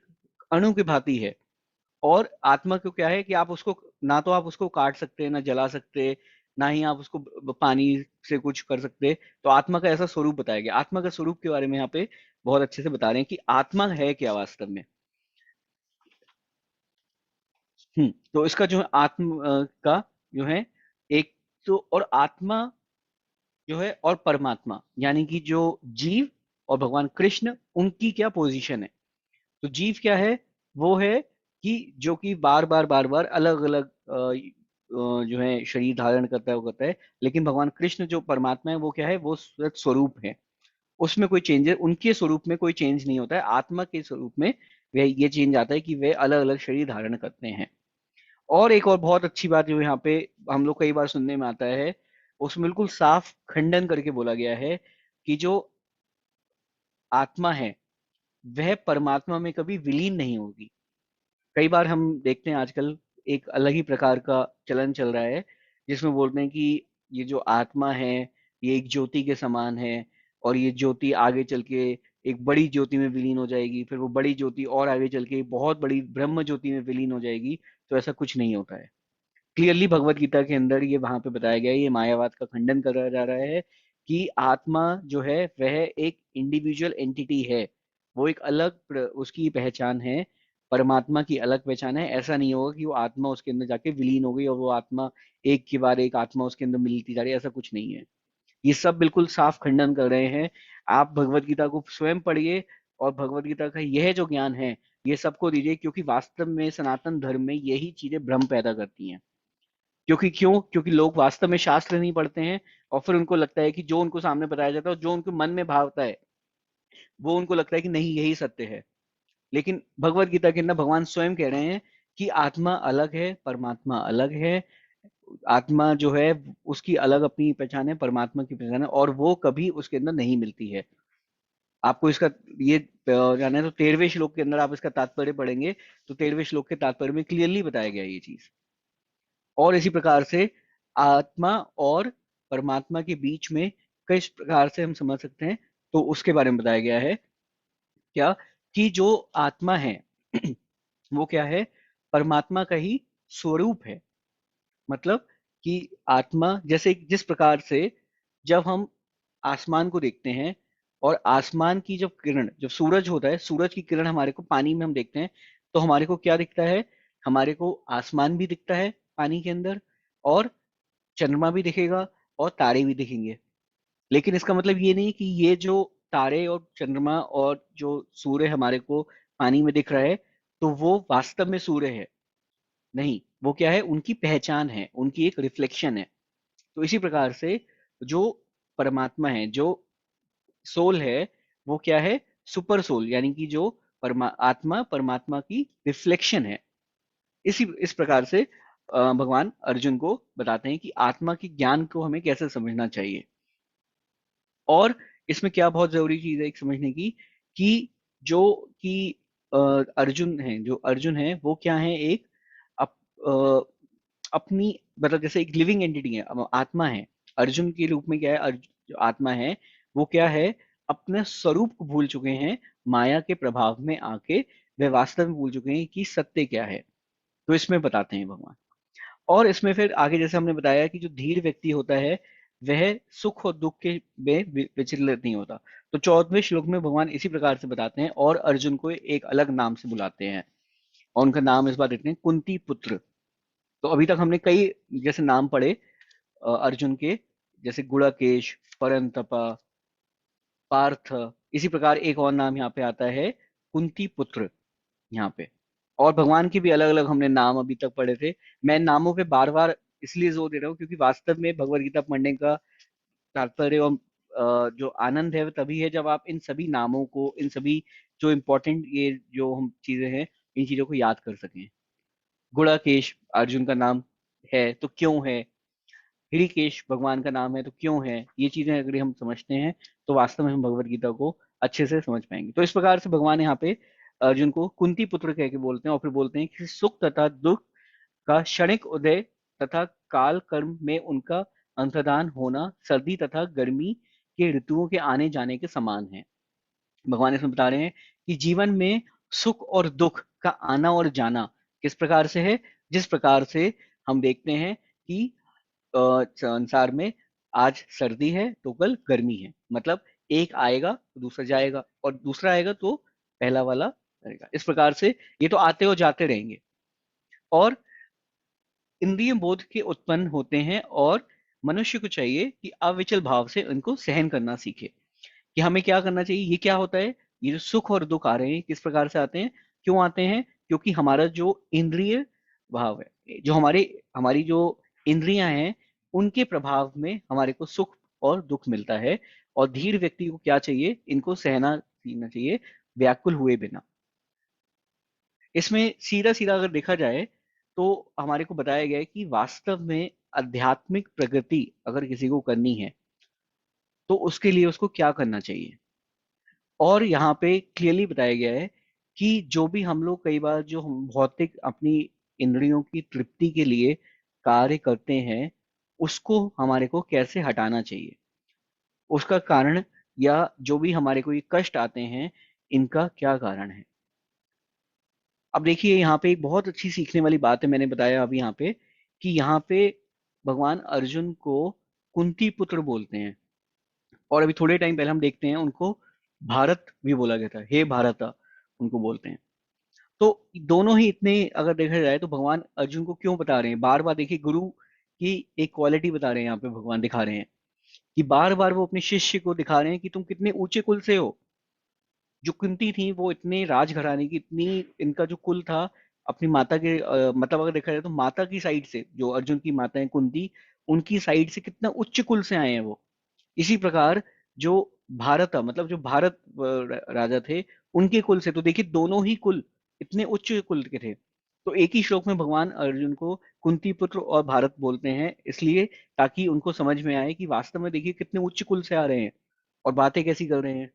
S1: अणु की भांति है। और आत्मा को क्या है कि आप उसको, ना तो आप उसको काट सकते, ना जला सकते, ना ही आप उसको पानी से कुछ कर सकते। तो आत्मा का ऐसा स्वरूप बताया गया। आत्मा का स्वरूप के बारे में यहाँ पे बहुत अच्छे से बता रहे हैं कि आत्मा है क्या वास्तव में। तो इसका जो है आत्म का जो है एक, तो और आत्मा जो है और परमात्मा, यानी कि जो जीव और भगवान कृष्ण, उनकी क्या पोजीशन है। तो जीव क्या है? वो है कि जो कि बार बार अलग अलग जो है शरीर धारण करता है, वो करता है। लेकिन भगवान कृष्ण जो परमात्मा है वो क्या है? वो स्वरूप है, उसमें कोई चेंज, उनके स्वरूप में कोई चेंज नहीं होता है। आत्मा के स्वरूप में वह ये चेंज आता है कि वे अलग अलग शरीर धारण करते हैं। और एक और बहुत अच्छी बात जो यहाँ पे हम लोग कई बार सुनने में आता है, उसमें बिल्कुल साफ खंडन करके बोला गया है कि जो आत्मा है वह परमात्मा में कभी विलीन नहीं होगी। कई बार हम देखते हैं आजकल एक अलग ही प्रकार का चलन चल रहा है, जिसमें बोलते हैं कि ये जो आत्मा है ये एक ज्योति के समान है, और ये ज्योति आगे चल के एक बड़ी ज्योति में विलीन हो जाएगी, फिर वो बड़ी ज्योति और आगे चल के बहुत बड़ी ब्रह्म ज्योति में विलीन हो जाएगी। तो ऐसा कुछ नहीं होता है। क्लियरली भगवत गीता के अंदर ये वहां पे बताया गया है, ये मायावाद का खंडन करा जा रहा है कि आत्मा जो है वह एक इंडिविजुअल एंटिटी है। वो एक अलग उसकी पहचान है, परमात्मा की अलग पहचान है। ऐसा नहीं होगा कि वो आत्मा उसके अंदर जाके विलीन हो गई और वो आत्मा एक के बाद एक आत्मा उसके अंदर मिलती जा रही है, ऐसा कुछ नहीं है। ये सब बिल्कुल साफ खंडन कर रहे हैं। आप भगवत गीता को स्वयं पढ़िए, और भगवत गीता का यह जो ज्ञान है ये सबको दीजिए, क्योंकि वास्तव में सनातन धर्म में यही चीजें भ्रम पैदा करती हैं। क्योंकि लोग वास्तव में शास्त्र नहीं पढ़ते हैं, और फिर उनको लगता है कि जो उनको सामने बताया जाता है और जो उनको मन में भावता है वो उनको लगता है कि नहीं यही सत्य है। लेकिन भगवत गीता के अंदर भगवान स्वयं कह रहे हैं कि आत्मा अलग है, परमात्मा अलग है। आत्मा जो है उसकी अलग अपनी पहचान है, परमात्मा की पहचान है, और वो कभी उसके अंदर नहीं मिलती है। आपको इसका ये जाना है तो 13वें श्लोक के अंदर आप इसका तात्पर्य पढ़ेंगे, तो 13वें श्लोक के तात्पर्य में क्लियरली बताया गया है ये चीज। और इसी प्रकार से आत्मा और परमात्मा के बीच में किस प्रकार से हम समझ सकते हैं, तो उसके बारे में बताया गया है। क्या? कि जो आत्मा है वो क्या है? परमात्मा का ही स्वरूप है। मतलब कि आत्मा जैसे जिस प्रकार से जब हम आसमान को देखते हैं, और आसमान की जब किरण, जब सूरज होता है, सूरज की किरण हमारे को पानी में हम देखते हैं, तो हमारे को क्या दिखता है? हमारे को आसमान भी दिखता है पानी के अंदर, और चंद्रमा भी दिखेगा, और तारे भी दिखेंगे। लेकिन इसका मतलब ये नहीं कि ये जो तारे और चंद्रमा और जो सूर्य हमारे को पानी में दिख रहा है तो वो वास्तव में सूर्य है। नहीं, वो क्या है? उनकी पहचान है, उनकी एक रिफ्लेक्शन है। तो इसी प्रकार से जो परमात्मा है, जो सोल है, वो क्या है? सुपर सोल, यानी कि जो आत्मा परमात्मा की रिफ्लेक्शन है। इस प्रकार से भगवान अर्जुन को बताते हैं कि आत्मा के ज्ञान को हमें कैसे समझना चाहिए। और इसमें क्या बहुत जरूरी चीज है एक समझने की, कि जो कि अ, अर्जुन है, जो अर्जुन है वो क्या है? एक अपनी, मतलब जैसे एक लिविंग एंटिटी है, अब आत्मा है। अर्जुन के रूप में क्या है? जो आत्मा है वो क्या है? अपने स्वरूप को भूल चुके हैं, माया के प्रभाव में आके वे वास्तव में भूल चुके हैं कि सत्य क्या है। तो इसमें बताते हैं भगवान। और इसमें फिर आगे जैसे हमने बताया कि जो धीर व्यक्ति होता है वह सुख और दुख के में विचलित नहीं होता। तो 14वें श्लोक में भगवान इसी प्रकार से बताते हैं, और अर्जुन को एक अलग नाम से बुलाते हैं, और उनका नाम इस बार देते हैं कुंती पुत्र। तो अभी तक हमने कई जैसे नाम पढ़े अर्जुन के, जैसे गुड़ाकेश, परंतपा, पार्थ। इसी प्रकार एक और नाम यहाँ पे आता है, कुंती पुत्र, यहाँ पे। और भगवान के भी अलग अलग हमने नाम अभी तक पढ़े थे। मैं नामों पे बार बार इसलिए जोर दे रहा हूँ क्योंकि वास्तव में भगवत गीता पढ़ने का तात्पर्य और जो आनंद है वो तभी है जब आप इन सभी नामों को, इन सभी जो इम्पोर्टेंट ये जो हम चीजें हैं, इन चीजों को याद कर सकें। गुड़ाकेश अर्जुन का नाम है तो क्यों है, ऋषिकेश भगवान का नाम है तो क्यों है, ये चीजें अगर हम समझते हैं तो वास्तव में हम भगवत गीता को अच्छे से समझ पाएंगे। तो इस प्रकार से भगवान यहाँ पे अर्जुन को कुंती पुत्र कह के बोलते हैं, और फिर बोलते हैं कि सुख तथा दुख का क्षणिक उदय तथा काल कर्म में उनका अंतर्धान होना सर्दी तथा गर्मी के ऋतुओं के आने जाने के समान है। भगवान इसमें बता रहे हैं कि जीवन में सुख और दुख का आना और जाना किस प्रकार से है, जिस प्रकार से हम देखते हैं कि संसार में आज सर्दी है तो कल गर्मी है, मतलब एक आएगा तो दूसरा जाएगा, और दूसरा आएगा तो पहला वाला रहेगा। इस प्रकार से ये तो आते और जाते रहेंगे। और इंद्रिय बोध के उत्पन्न होते हैं, और मनुष्य को चाहिए कि अविचल भाव से इनको सहन करना सीखे। कि हमें क्या करना चाहिए, ये क्या होता है, ये जो सुख और दुख आ रहे हैं किस प्रकार से आते हैं, क्यों आते हैं, क्योंकि हमारा जो इंद्रिय भाव है, जो हमारे हमारी जो इंद्रियां हैं, उनके प्रभाव में हमारे को सुख और दुख मिलता है। और धीर व्यक्ति को क्या चाहिए, इनको सहना सीखना चाहिए, व्याकुल हुए बिना। इसमें सीधा सीधा अगर देखा जाए तो हमारे को बताया गया है कि वास्तव में आध्यात्मिक प्रगति अगर किसी को करनी है तो उसके लिए उसको क्या करना चाहिए। और यहाँ पे क्लियरली बताया गया है कि जो भी हम लोग कई बार जो हम भौतिक अपनी इंद्रियों की तृप्ति के लिए कार्य करते हैं, उसको हमारे को कैसे हटाना चाहिए, उसका कारण, या जो भी हमारे को ये कष्ट आते हैं, इनका क्या कारण है। अब देखिए यहाँ पे एक बहुत अच्छी सीखने वाली बात है, मैंने बताया अभी यहाँ पे कि यहाँ पे भगवान अर्जुन को कुंती पुत्र बोलते हैं, और अभी थोड़े टाइम पहले हम देखते हैं उनको भारत भी बोला गया था, हे भारता उनको बोलते हैं। तो दोनों ही इतने अगर देखा जाए तो भगवान अर्जुन को क्यों बता रहे हैं बार बार, देखिए गुरु की एक क्वालिटी बता रहे हैं यहाँ पे, भगवान दिखा रहे हैं कि बार बार वो अपने शिष्य को दिखा रहे हैं कि तुम कितने ऊंचे कुल से हो। जो कुंती थी वो इतने राजघराने की, इतनी इनका जो कुल था अपनी माता के मतलब अगर देखा जाए तो माता की साइड से, जो अर्जुन की माता है कुंती, उनकी साइड से कितना उच्च कुल से आए हैं वो। इसी प्रकार जो भारत मतलब जो भारत राजा थे, उनके कुल से, तो देखिए दोनों ही कुल इतने उच्च कुल के थे। तो एक ही श्लोक में भगवान अर्जुन को कुंती पुत्र और भारत बोलते हैं, इसलिए ताकि उनको समझ में आए कि वास्तव में देखिए कितने उच्च कुल से आ रहे हैं और बातें कैसी कर रहे हैं।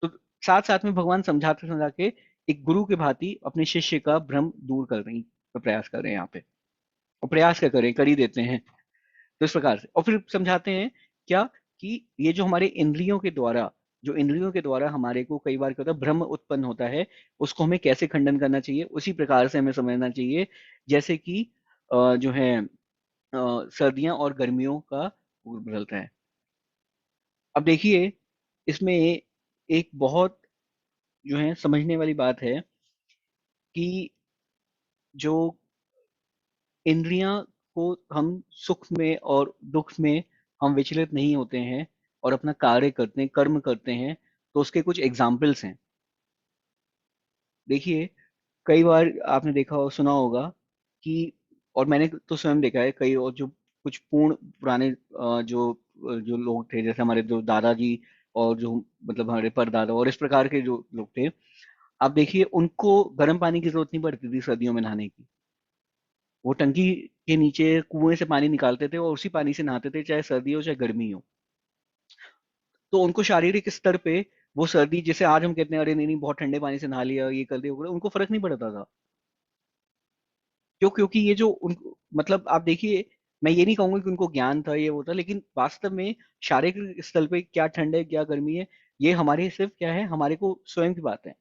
S1: तो साथ साथ में भगवान समझाते समझा के एक गुरु के भांति अपने शिष्य का भ्रम दूर कर रही प्रयास कर रहे हैं यहाँ पे। और प्रयास क्या करें, कर ही देते हैं। तो इस प्रकार से और फिर समझाते हैं क्या, कि ये जो हमारे इंद्रियों के द्वारा, जो इंद्रियों के द्वारा हमारे को कई बार क्या होता है, भ्रम उत्पन्न होता है, उसको हमें कैसे खंडन करना चाहिए, उसी प्रकार से हमें समझना चाहिए। जैसे कि जो है सर्दियां और गर्मियों का बदलता है। अब देखिए इसमें एक बहुत जो है समझने वाली बात है कि जो इंद्रियां को हम सुख में और दुख में हम विचलित नहीं होते हैं और अपना कार्य करते हैं, कर्म करते हैं, तो उसके कुछ एग्जाम्पल्स हैं। देखिए कई बार आपने देखा और सुना होगा कि, और मैंने तो स्वयं देखा है, कई और जो कुछ पूर्ण पुराने जो लोग थे, जैसे हमारे जो दादाजी और जो मतलब हमारे परदादा और इस प्रकार के जो लोग थे, आप देखिए उनको गर्म पानी की जरूरत नहीं पड़ती थी सर्दियों में नहाने की। वो टंकी के नीचे कुएं से पानी निकालते थे और उसी पानी से नहाते थे, चाहे सर्दी हो चाहे गर्मी हो। तो उनको शारीरिक स्तर पे वो सर्दी, जैसे आज हम कहते हैं अरे नहीं नहीं बहुत ठंडे पानी से नहा लिया, ये कर दिया वो कर दिया, उनको फर्क नहीं पड़ता था। क्यों, क्योंकि ये जो उन मतलब आप देखिए, मैं ये नहीं कहूंगा कि उनको ज्ञान था ये वो था, लेकिन वास्तव में शारीरिक स्तर पे क्या ठंड है क्या गर्मी है, ये हमारे सिर्फ क्या है, हमारे को स्वयं की बात है।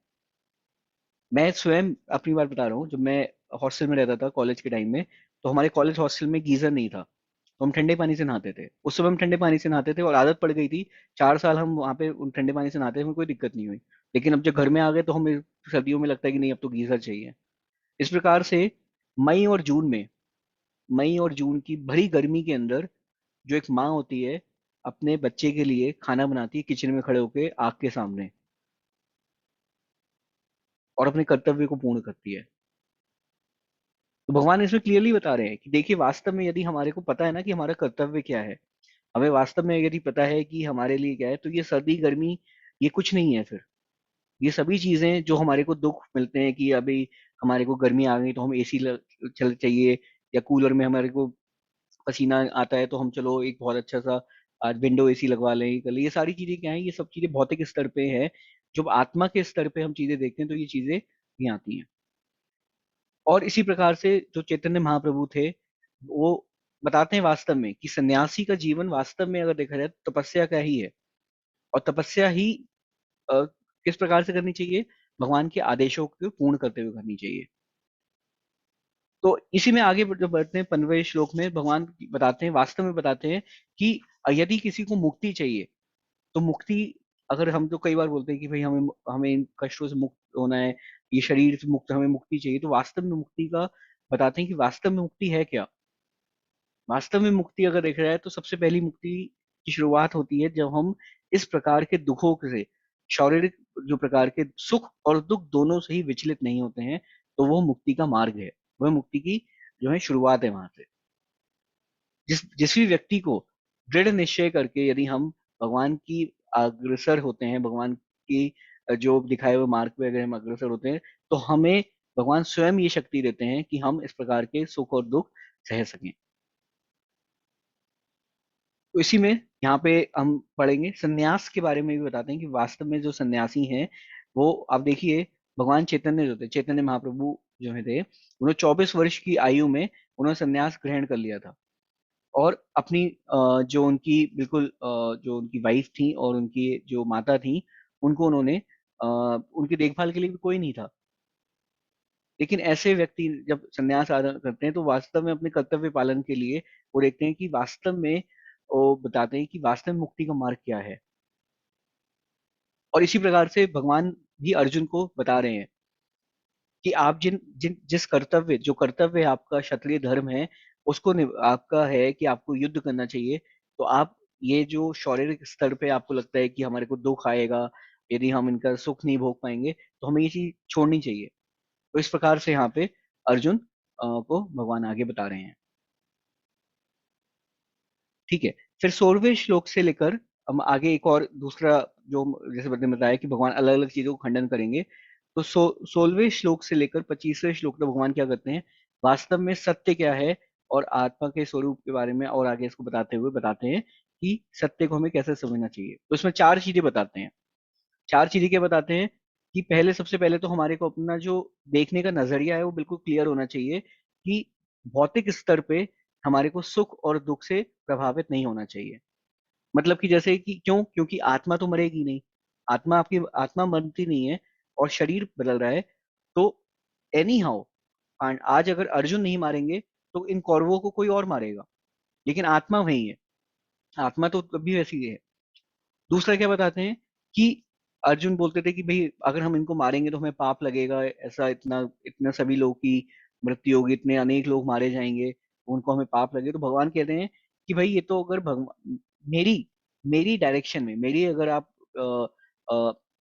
S1: मैं स्वयं अपनी बात बता रहा हूँ, जब मैं हॉस्टल में रहता था कॉलेज के टाइम में, तो हमारे कॉलेज हॉस्टल में गीजर नहीं था, तो हम ठंडे पानी से नहाते थे। उस समय हम ठंडे पानी से नहाते थे और आदत पड़ गई थी। 4 साल हम वहाँ पे उन ठंडे पानी से नहाते थे, हमें कोई दिक्कत नहीं हुई। लेकिन अब जब घर में आ गए तो हमें सर्दियों में लगता है कि नहीं अब तो गीजर चाहिए। इस प्रकार से मई और जून में मई और जून की भरी गर्मी के अंदर जो एक माँ होती है अपने बच्चे के लिए खाना बनाती है किचन में खड़े होके आग के सामने, और अपने कर्तव्य को पूर्ण करती है। तो भगवान इसमें क्लियरली बता रहे हैं कि देखिए, वास्तव में यदि हमारे को पता है ना कि हमारा कर्तव्य क्या है, हमें वास्तव में यदि पता है कि हमारे लिए क्या है, तो ये सर्दी गर्मी ये कुछ नहीं है फिर। ये सभी चीजें जो हमारे को दुख मिलते हैं कि अभी हमारे को गर्मी आ गई तो हम एसी चल चाहिए, या कूलर में हमारे को पसीना आता है तो हम चलो एक बहुत अच्छा सा आज विंडो एसी लगवा लें, कर लें। ये सारी चीजें क्या है, ये सब चीजें भौतिक स्तर पे है। जब आत्मा के स्तर पे हम चीजें देखते हैं तो ये चीजें नहीं आती हैं। और इसी प्रकार से जो चैतन्य महाप्रभु थे, वो बताते हैं वास्तव में कि सन्यासी का जीवन वास्तव में अगर देखा जाए तो तपस्या का ही है। और तपस्या ही अ, किस प्रकार से करनी चाहिए, भगवान के आदेशों को पूर्ण करते हुए करनी चाहिए। तो इसी में आगे जो बढ़ते हैं 15वें श्लोक में भगवान बताते हैं, वास्तव में बताते हैं कि यदि किसी को मुक्ति चाहिए तो मुक्ति, अगर हम तो कई बार बोलते हैं कि भाई हमें हमें इन कष्टों से मुक्त होना है, ये शरीर से मुक्त, हमें मुक्ति चाहिए, तो वास्तव में मुक्ति का बताते हैं कि वास्तव में मुक्ति है क्या। वास्तव में मुक्ति अगर देखा जाए तो सबसे पहली मुक्ति की शुरुआत होती है जब हम इस प्रकार के दुखों से, शारीरिक जो प्रकार के सुख और दुख दोनों से ही विचलित नहीं होते हैं, तो वो मुक्ति का मार्ग है। वह मुक्ति की जो है शुरुआत है वहां से। जिस भी व्यक्ति को दृढ़ निश्चय करके यदि हम भगवान की अग्रसर होते हैं, भगवान की जो दिखाए हुए मार्ग पे अगर हम अग्रसर होते हैं, तो हमें भगवान स्वयं ये शक्ति देते हैं कि हम इस प्रकार के सुख और दुख सह सकें। तो इसी में यहाँ पे हम पढ़ेंगे सन्यास के बारे में भी बताते हैं कि वास्तव में जो सन्यासी हैं, वो आप देखिए, भगवान चैतन्य जो थे, चैतन्य महाप्रभु जो है थे, उन्होंने 24 वर्ष की आयु में उन्होंने सन्यास ग्रहण कर लिया था। और अपनी जो उनकी बिल्कुल जो उनकी वाइफ थी और उनकी जो माता थी, उनको उन्होंने उनकी देखभाल के लिए भी कोई नहीं था। लेकिन ऐसे व्यक्ति जब संन्यास आदर करते हैं तो वास्तव में अपने कर्तव्य पालन के लिए वो देखते हैं कि वास्तव में, वो बताते हैं कि वास्तव में मुक्ति का मार्ग क्या है। और इसी प्रकार से भगवान भी अर्जुन को बता रहे हैं कि आप जिन जिन जिस कर्तव्य, जो कर्तव्य आपका क्षत्रिय धर्म है, उसको आपका है कि आपको युद्ध करना चाहिए। तो आप ये जो शारीरिक स्तर पे आपको लगता है कि हमारे को दुख आएगा यदि हम इनका सुख नहीं भोग पाएंगे, तो हमें ये चीज छोड़नी चाहिए। तो इस प्रकार से यहाँ पे अर्जुन को भगवान आगे बता रहे हैं। ठीक है। फिर 16वें श्लोक से लेकर हम आगे एक और दूसरा, जो जैसे मैंने बताया कि भगवान अलग अलग चीजों को खंडन करेंगे, तो 16वें श्लोक से लेकर 25वें श्लोक तक भगवान क्या करते हैं, वास्तव में सत्य क्या है और आत्मा के स्वरूप के बारे में और आगे इसको बताते हुए बताते हैं कि सत्य को हमें कैसे समझना चाहिए। तो इसमें चार चीजें बताते हैं। चार चीजें क्या बताते हैं कि पहले, सबसे पहले तो हमारे को अपना जो देखने का नजरिया है वो बिल्कुल क्लियर होना चाहिए कि भौतिक स्तर पे हमारे को सुख और दुख से प्रभावित नहीं होना चाहिए। मतलब कि जैसे कि क्यों, क्योंकि आत्मा तो मरेगी नहीं, आत्मा आपकी आत्मा मरती नहीं है, और शरीर बदल रहा है। तो एनी हाउ, आज अगर अर्जुन नहीं मारेंगे तो इन कौरवों को कोई और मारेगा, लेकिन आत्मा वही है, आत्मा तो कभी वैसी ही है। दूसरा क्या बताते हैं कि अर्जुन बोलते थे कि भाई अगर हम इनको मारेंगे तो हमें पाप लगेगा, ऐसा इतना इतना सभी लोगों की मृत्यु होगी, इतने अनेक लोग मारे जाएंगे, उनको हमें पाप लगे। तो भगवान कहते हैं कि भाई ये तो अगर भगवान मेरी मेरी डायरेक्शन में, मेरी अगर आप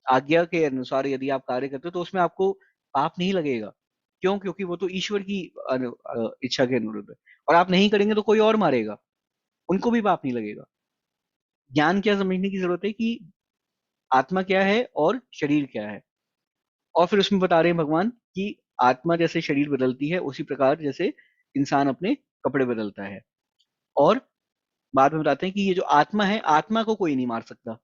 S1: आज्ञा के अनुसार यदि आप कार्य करते हो तो उसमें आपको पाप नहीं लगेगा। क्यों? क्योंकि वो तो ईश्वर की इच्छा के अनुरूप है। और आप नहीं करेंगे तो कोई और मारेगा, उनको भी पाप नहीं लगेगा। ज्ञान क्या समझने की जरूरत है कि आत्मा क्या है और शरीर क्या है। और फिर उसमें बता रहे हैं भगवान कि आत्मा जैसे शरीर बदलती है उसी प्रकार जैसे इंसान अपने कपड़े बदलता है। और बाद में बताते हैं कि ये जो आत्मा है, आत्मा को कोई नहीं मार सकता,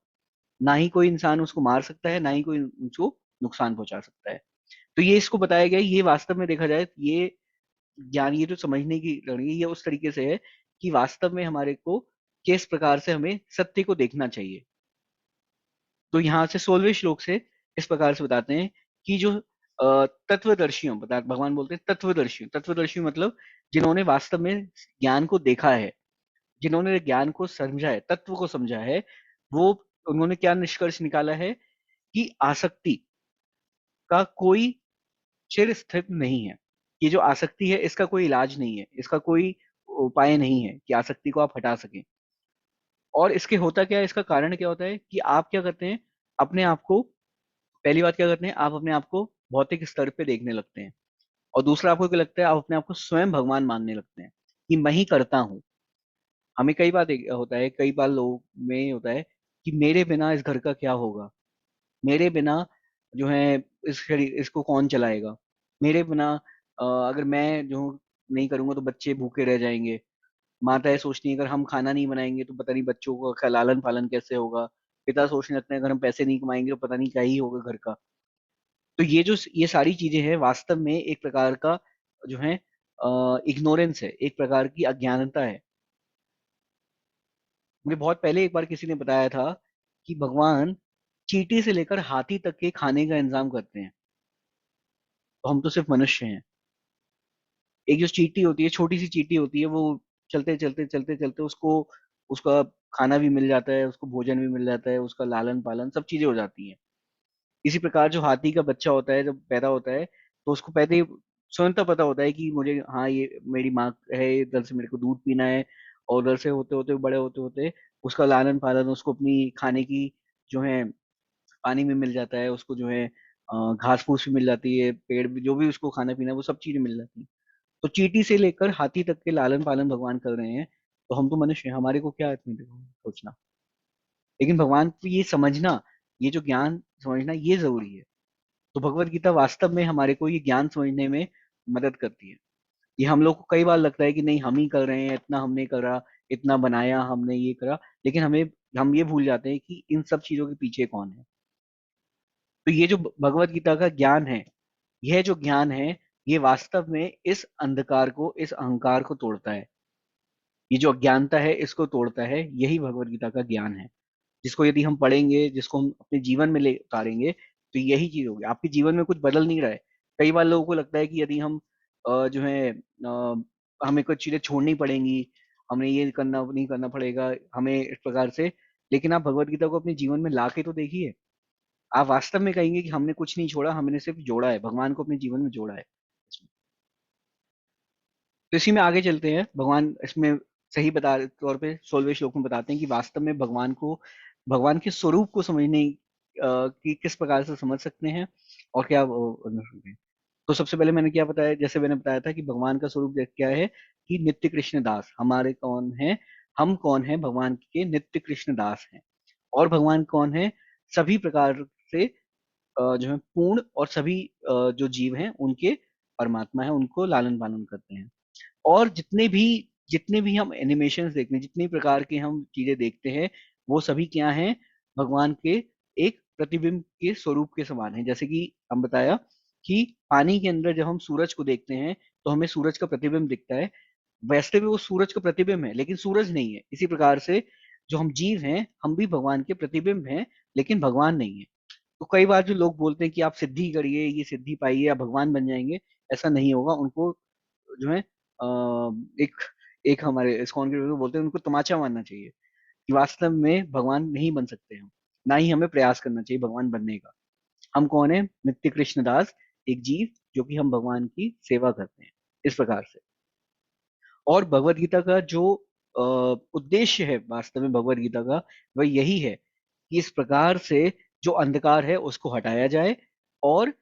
S1: ना ही कोई इंसान उसको मार सकता है, ना ही कोई उसको नुकसान पहुंचा सकता है। तो ये इसको बताया गया है, ये वास्तव में देखा जाए ये ज्ञान, ये जो समझने की लड़ाई ये उस तरीके से है कि वास्तव में हमारे को किस प्रकार से हमें सत्य को देखना चाहिए। तो यहाँ से 16वें श्लोक से इस प्रकार से बताते हैं कि जो तत्वदर्शियों, बता भगवान बोलते हैं तत्वदर्शियों, तत्वदर्शी मतलब जिन्होंने वास्तव में ज्ञान को देखा है, जिन्होंने ज्ञान को समझा है, तत्व को समझा है, वो उन्होंने क्या निष्कर्ष निकाला है कि आसक्ति का कोई चिर स्थिर नहीं है। ये जो आसक्ति है इसका कोई इलाज नहीं है, इसका कोई उपाय नहीं है कि आसक्ति को आप हटा सकें। और इसके होता क्या है, इसका कारण क्या होता है कि आप क्या करते हैं, अपने आप को, पहली बात क्या करते हैं, आप अपने आप को भौतिक स्तर पे देखने लगते हैं। और दूसरा, आपको क्या लगता है, आप अपने आप को स्वयं भगवान मानने लगते हैं कि मैं ही करता हूँ। हमें कई बार होता है, कई बार लोग में होता है कि मेरे बिना इस घर का क्या होगा, मेरे बिना जो है इस शरीर इसको कौन चलाएगा, मेरे बिना अगर मैं जो नहीं करूंगा तो बच्चे भूखे रह जाएंगे। माताएं सोचती हैं अगर हम खाना नहीं बनाएंगे तो पता नहीं बच्चों का लालन पालन कैसे होगा। पिता सोचने लगते हैं अगर हम पैसे नहीं कमाएंगे तो पता नहीं क्या ही होगा घर का। तो ये सारी चीजें हैं वास्तव में एक प्रकार का जो है इग्नोरेंस है, एक प्रकार की अज्ञानता है। मुझे बहुत पहले एक बार किसी ने बताया था कि भगवान चींटी से लेकर हाथी तक के खाने का इंतजाम करते हैं, तो हम तो सिर्फ मनुष्य हैं। एक जो चींटी होती है, छोटी सी चींटी होती है, वो चलते चलते चलते चलते उसको उसका खाना भी मिल जाता है, उसको भोजन भी मिल जाता है, उसका लालन पालन सब चीजें हो जाती हैं। इसी प्रकार जो हाथी का बच्चा होता है जब पैदा होता है, तो उसको पहले ही स्वयं तो पता होता है कि मुझे, हाँ ये मेरी माँ है, इधर से मेरे को दूध पीना है। और उधर से होते होते बड़े होते होते उसका लालन पालन, उसको अपनी खाने की जो है पानी भी मिल जाता है, उसको जो है घास फूस भी मिल जाती है, पेड़ भी जो भी उसको खाना पीना है वो सब चीजें मिल जाती है। तो चींटी से लेकर हाथी तक के लालन पालन भगवान कर रहे हैं, तो हम तो मनुष्य हैं, हमारे को क्या है इतनी देखो सोचना। लेकिन भगवान को ये समझना, ये जो ज्ञान समझना ये जरूरी है। तो भगवत गीता वास्तव में हमारे को ये ज्ञान समझने में मदद करती है। ये हम लोग को कई बार लगता है कि नहीं हम ही कर रहे हैं, इतना हमने करा, इतना बनाया हमने, ये करा, लेकिन हम ये भूल जाते हैं कि इन सब चीजों के पीछे कौन है। तो ये जो भगवत गीता का ज्ञान है, यह जो ज्ञान है, ये वास्तव में इस अंधकार को, इस अहंकार को तोड़ता है। ये जो अज्ञानता है इसको तोड़ता है, यही भगवत गीता का ज्ञान है। जिसको यदि हम पढ़ेंगे, जिसको हम अपने जीवन में ले उतारेंगे, तो यही चीज होगी। आपके जीवन में कुछ बदल नहीं रहा है। कई बार लोगों को लगता है कि यदि हम जो है हमें कुछ चीजें छोड़नी पड़ेंगी, हमें ये करना नहीं करना पड़ेगा, हमें इस प्रकार से। लेकिन आप भगवत गीता को अपने जीवन में ला के तो देखिए, आप वास्तव में कहेंगे कि हमने कुछ नहीं छोड़ा, हमने सिर्फ जोड़ा है, भगवान को अपने जीवन में जोड़ा है। तो इसी में आगे चलते हैं। भगवान इसमें सही बता तौर पे 16वें श्लोक में बताते हैं कि वास्तव में भगवान को, भगवान के स्वरूप को समझने की किस प्रकार से समझ सकते हैं और क्या तो सबसे पहले मैंने क्या बताया, जैसे मैंने बताया था कि भगवान का स्वरूप क्या है, कि नित्य कृष्ण दास हमारे कौन है, हम कौन है, भगवान के नित्य कृष्ण दास हैं। और भगवान कौन है, सभी प्रकार से जो है पूर्ण, और सभी जो जीव हैं उनके परमात्मा है, उनको लालन पालन करते हैं। और जितने भी हम एनिमेशंस देखते हैं, जितनी प्रकार के हम चीजें देखते हैं, वो सभी क्या हैं, भगवान के एक प्रतिबिंब के स्वरूप के समान है। जैसे कि हम बताया कि पानी के अंदर जब हम सूरज को देखते हैं तो हमें सूरज का प्रतिबिंब दिखता है। वैसे भी वो सूरज का प्रतिबिंब है लेकिन सूरज नहीं है। इसी प्रकार से जो हम जीव हैं, हम भी भगवान के प्रतिबिंब हैं, लेकिन भगवान नहीं है। तो कई बार जो लोग बोलते हैं कि आप सिद्धि करिए, ये सिद्धि पाइए, आप भगवान बन जाएंगे, ऐसा नहीं होगा। उनको जो है एक एक हमारे इस्कॉन के लोग बोलते हैं, उनको तमाचा मारना चाहिए कि वास्तव में भगवान नहीं बन सकते हम, ना ही हमें प्रयास करना चाहिए भगवान बनने का। हम कौन है, नित्य कृष्ण दास, एक जीव जो कि हम भगवान की सेवा करते हैं, इस प्रकार से। और भगवत गीता का जो उद्देश्य है वास्तव में भगवत गीता का, वह यही है कि इस प्रकार से जो अंधकार है उसको हटाया जाए, और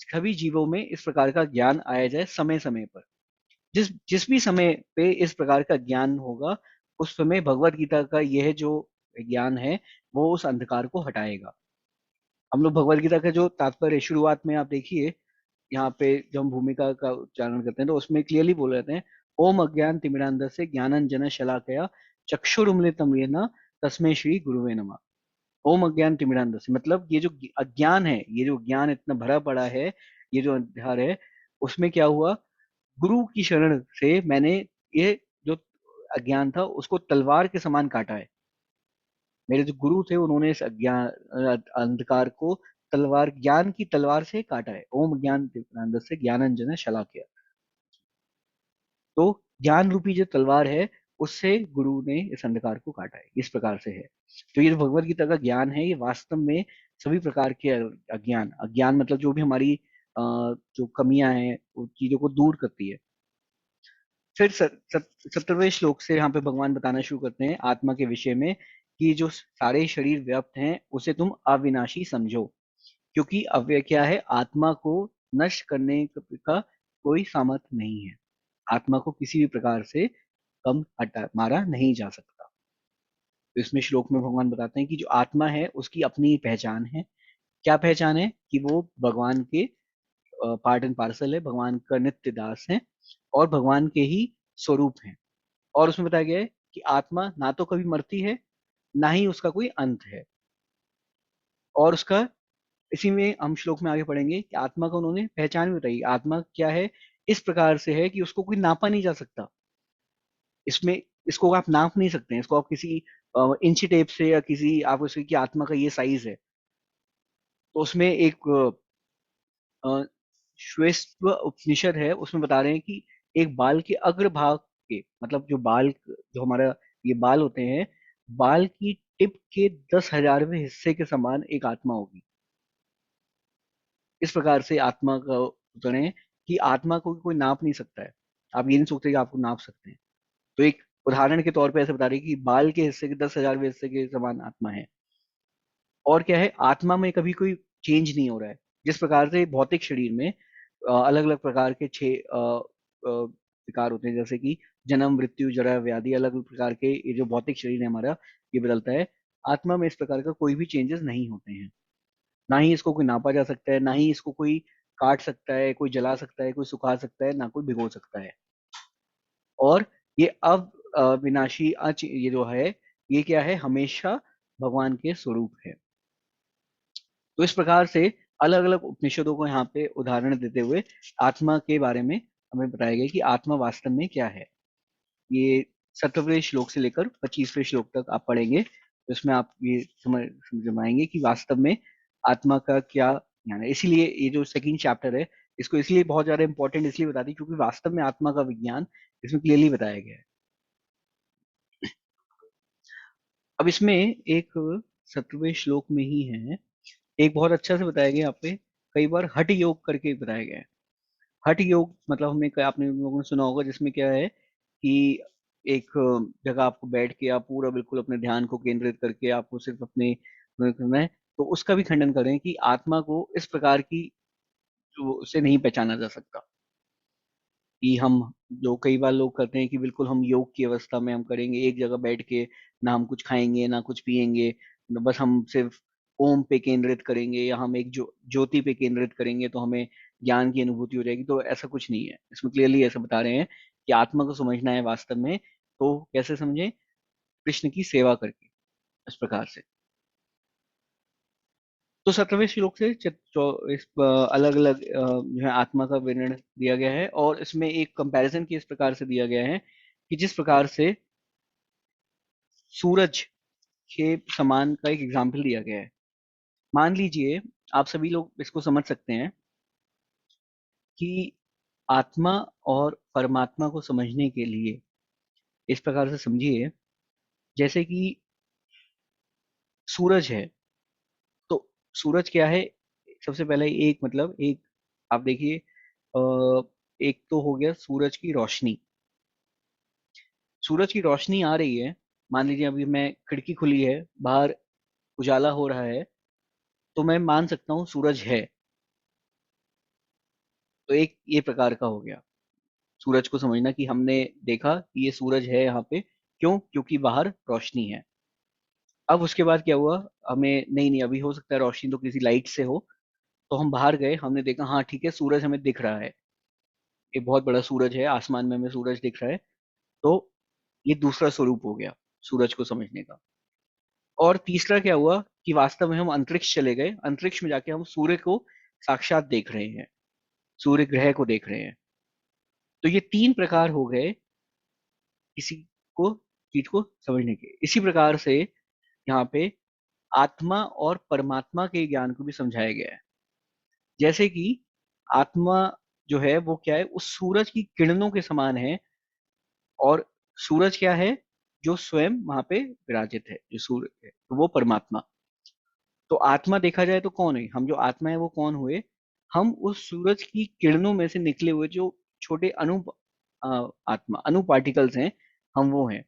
S1: सभी जीवों में इस प्रकार का ज्ञान आया जाए समय समय पर। जिस जिस भी समय पे इस प्रकार का ज्ञान होगा, उस समय भगवत गीता का यह जो ज्ञान है वो उस अंधकार को हटाएगा। हम लोग भगवत गीता का जो तात्पर्य शुरुआत में आप देखिए, यहाँ पे जब हम भूमिका का उच्चारण करते हैं तो उसमें क्लियरली बोल रहते हैं, ओम अज्ञान तिमिरांधस्य ज्ञानंजन शलाकया चक्षुरुन्मिलितं येन तस्मै श्री गुरुवे नमः। ओम अज्ञान तिमिरांधस्य मतलब ये जो अज्ञान है, ये जो ज्ञान इतना भरा पड़ा है, ये जो अंधकार है, उसमें क्या हुआ, गुरु की शरण से मैंने ये जो अज्ञान था उसको तलवार के समान काटा है। मेरे जो गुरु थे उन्होंने इस अज्ञान अंधकार को तलवार, ज्ञान की तलवार से काटा है। ओम ज्ञान से ज्ञानंजन शलाकया। तो ज्ञान रूपी जो तलवार है, उससे गुरु ने इस अंधकार को काटा है, इस प्रकार से है। तो ये जो भगवत गीता का ज्ञान है, ये वास्तव में सभी प्रकार के अज्ञान, अज्ञान मतलब जो भी हमारी जो कमियां हैं उन चीजों को दूर करती है। फिर 17वें श्लोक से यहाँ पे भगवान बताना शुरू करते हैं आत्मा के विषय में कि जो सारे शरीर व्याप्त हैं उसे तुम अविनाशी समझो, क्योंकि अव्यय क्या है, आत्मा को नष्ट करने का कोई सामर्थ्य नहीं है। आत्मा को किसी भी प्रकार से कम हटा मारा नहीं जा सकता। तो इसमें श्लोक में भगवान बताते हैं कि जो आत्मा है उसकी अपनी पहचान है। क्या पहचान है? कि वो भगवान के पार्ट एंड पार्सल है, भगवान का नित्य दास है और भगवान के ही स्वरूप है। और उसमें बताया गया है कि आत्मा ना तो कभी मरती है, ना ही उसका कोई अंत है। और उसका इसी में हम श्लोक में आगे पढ़ेंगे कि आत्मा का उन्होंने पहचान भी बताई। आत्मा क्या है? इस प्रकार से है कि उसको कोई नापा नहीं जा सकता। इसमें इसको आप नाप नहीं सकते हैं, इसको आप किसी इंची टेप से या किसी आप उसकी कि आत्मा का ये साइज है। तो उसमें एक अ, श्वेस्व उपनिषद है, उसमें बता रहे हैं कि एक बाल के अग्रभाग के, मतलब जो बाल, जो हमारा ये बाल होते हैं, बाल की टिप के 10,000वें हिस्से के समान एक आत्मा होगी। इस प्रकार से आत्मा का गणें कि आत्मा को कोई नाप नहीं सकता है। आप ये नहीं सोचते कि आपको नाप सकते हैं। तो एक उदाहरण के तौर पे ऐसे बता रही है कि बाल के हिस्से के 10,000वें हिस्से के समान आत्मा है। और क्या है, आत्मा में कभी कोई चेंज नहीं हो रहा है। जिस प्रकार से भौतिक शरीर में अलग अलग प्रकार के 6 विकार होते हैं, जैसे कि जन्म, मृत्यु, जरा, व्याधि, अलग अलग प्रकार के ये जो भौतिक शरीर है हमारा, ये बदलता है। आत्मा में इस प्रकार का कोई भी चेंजेस नहीं होते हैं। ना ही इसको कोई नापा जा सकता है, ना ही इसको कोई काट सकता है, कोई जला सकता है, कोई सुखा सकता है, ना कोई भिगो सकता है। और ये अब विनाशी अच ये जो है, ये क्या है, हमेशा भगवान के स्वरूप है। तो इस प्रकार से अलग अलग उपनिषदों को यहाँ पे उदाहरण देते हुए आत्मा के बारे में हमें बताया गया कि आत्मा वास्तव में क्या है। ये 17वें श्लोक से लेकर 25वें श्लोक तक आप पढ़ेंगे, तो इसमें आप ये समझ आएंगे कि वास्तव में आत्मा का क्या ज्ञान है। इसीलिए ये जो सेकंड चैप्टर है, इसको इसलिए बहुत ज्यादा इंपॉर्टेंट इसलिए बता दी क्योंकि वास्तव में आत्मा का विज्ञान इसमें क्लियरली बताया गया है। अब इसमें एक 17वें श्लोक में ही है, एक बहुत अच्छा से बताया गया यहाँ पे, कई बार हठ योग करके बताया गया है। हठ योग मतलब आपने लोगों ने सुना होगा, जिसमें क्या है कि एक जगह आपको बैठ के आप पूरा बिल्कुल अपने ध्यान को केंद्रित करके आपको सिर्फ अपने करना है। तो उसका भी खंडन करें कि आत्मा को इस प्रकार की जो उसे नहीं पहचाना जा सकता। कि हम जो कई बार लोग करते हैं कि बिल्कुल हम योग की अवस्था में हम करेंगे एक जगह बैठ के, ना हम कुछ खाएंगे ना कुछ पिएंगे, बस हम सिर्फ ओम पे केंद्रित करेंगे या हम एक ज्योति पे केंद्रित करेंगे तो हमें ज्ञान की अनुभूति हो जाएगी। तो ऐसा कुछ नहीं है, इसमें क्लियरली ऐसा बता रहे हैं कि आत्मा को समझना है वास्तव में, तो कैसे समझे? कृष्ण की सेवा करके, इस प्रकार से। तो 17वें श्लोक से इस अलग अलग जो है आत्मा का वर्णन दिया गया है और इसमें एक कंपैरिजन की इस प्रकार से दिया गया है कि जिस प्रकार से सूरज के समान का एक एग्जाम्पल दिया गया है। मान लीजिए, आप सभी लोग इसको समझ सकते हैं कि आत्मा और परमात्मा को समझने के लिए इस प्रकार से समझिए, जैसे कि सूरज है। तो सूरज क्या है? सबसे पहले एक मतलब एक आप देखिए, एक तो हो गया सूरज की रोशनी। सूरज की रोशनी आ रही है, मान लीजिए अभी मैं खिड़की खुली है, बाहर उजाला हो रहा है, तो मैं मान सकता हूँ सूरज है। तो एक ये प्रकार का हो गया सूरज को समझना कि हमने देखा कि ये सूरज है यहाँ पे, क्यों? क्योंकि बाहर रोशनी है। अब उसके बाद क्या हुआ, हमें नहीं नहीं अभी हो सकता है रोशनी तो किसी लाइट से हो, तो हम बाहर गए, हमने देखा हाँ ठीक है सूरज हमें दिख रहा है, एक बहुत बड़ा सूरज है, आसमान में हमें सूरज दिख रहा है। तो ये दूसरा स्वरूप हो गया सूरज को समझने का। और तीसरा क्या हुआ कि वास्तव में हम अंतरिक्ष चले गए, अंतरिक्ष में जाके हम सूर्य को साक्षात देख रहे हैं, सूर्य ग्रह को देख रहे हैं। तो ये तीन प्रकार हो गए किसी को चीज को समझने के। इसी प्रकार से यहाँ पे आत्मा और परमात्मा के ज्ञान को भी समझाया गया है। जैसे कि आत्मा जो है वो क्या है, उस सूरज की किरणों के समान है। और सूरज क्या है? जो स्वयं वहां पे विराजित है, जो सूर्य है, तो वो परमात्मा। तो आत्मा देखा जाए तो कौन है? हम जो आत्मा है वो कौन हुए? हम उस सूरज की किरणों में से निकले हुए जो छोटे अणु आत्मा, अणु पार्टिकल्स हैं, हम वो हैं।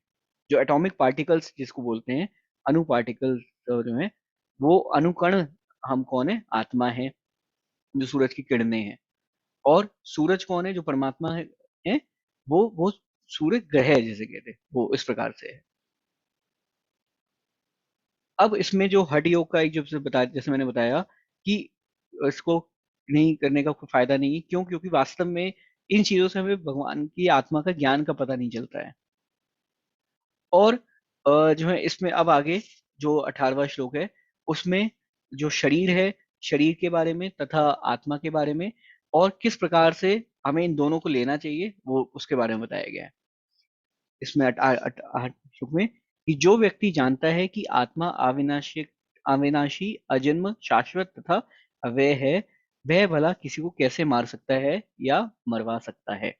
S1: जो एटॉमिक पार्टिकल्स जिसको बोलते हैं, अणु पार्टिकल्स जो है, वो अनुकण हम कौन है, आत्मा है, जो सूरज की किरणें हैं। और सूरज कौन है, जो परमात्मा है, वो सूर्य ग्रह है, जिसे कहते हैं, वो इस प्रकार से है। अब इसमें जो हठ योग का एक जो बता, जैसे मैंने बताया कि इसको नहीं करने का कोई फायदा नहीं है। क्यों? क्योंकि वास्तव में इन चीजों से हमें भगवान की आत्मा का ज्ञान का पता नहीं चलता है। और जो है इसमें अब आगे जो 18वां श्लोक है, उसमें जो शरीर है, शरीर के बारे में तथा आत्मा के बारे में, और किस प्रकार से हमें इन दोनों को लेना चाहिए, वो उसके बारे में बताया गया है इसमें 8 श्लोक में। कि जो व्यक्ति जानता है कि आत्मा अविनाशी, अविनाशी, अजन्म, शाश्वत तथा अव्यय है, वह भला किसी को कैसे मार सकता है या मरवा सकता है।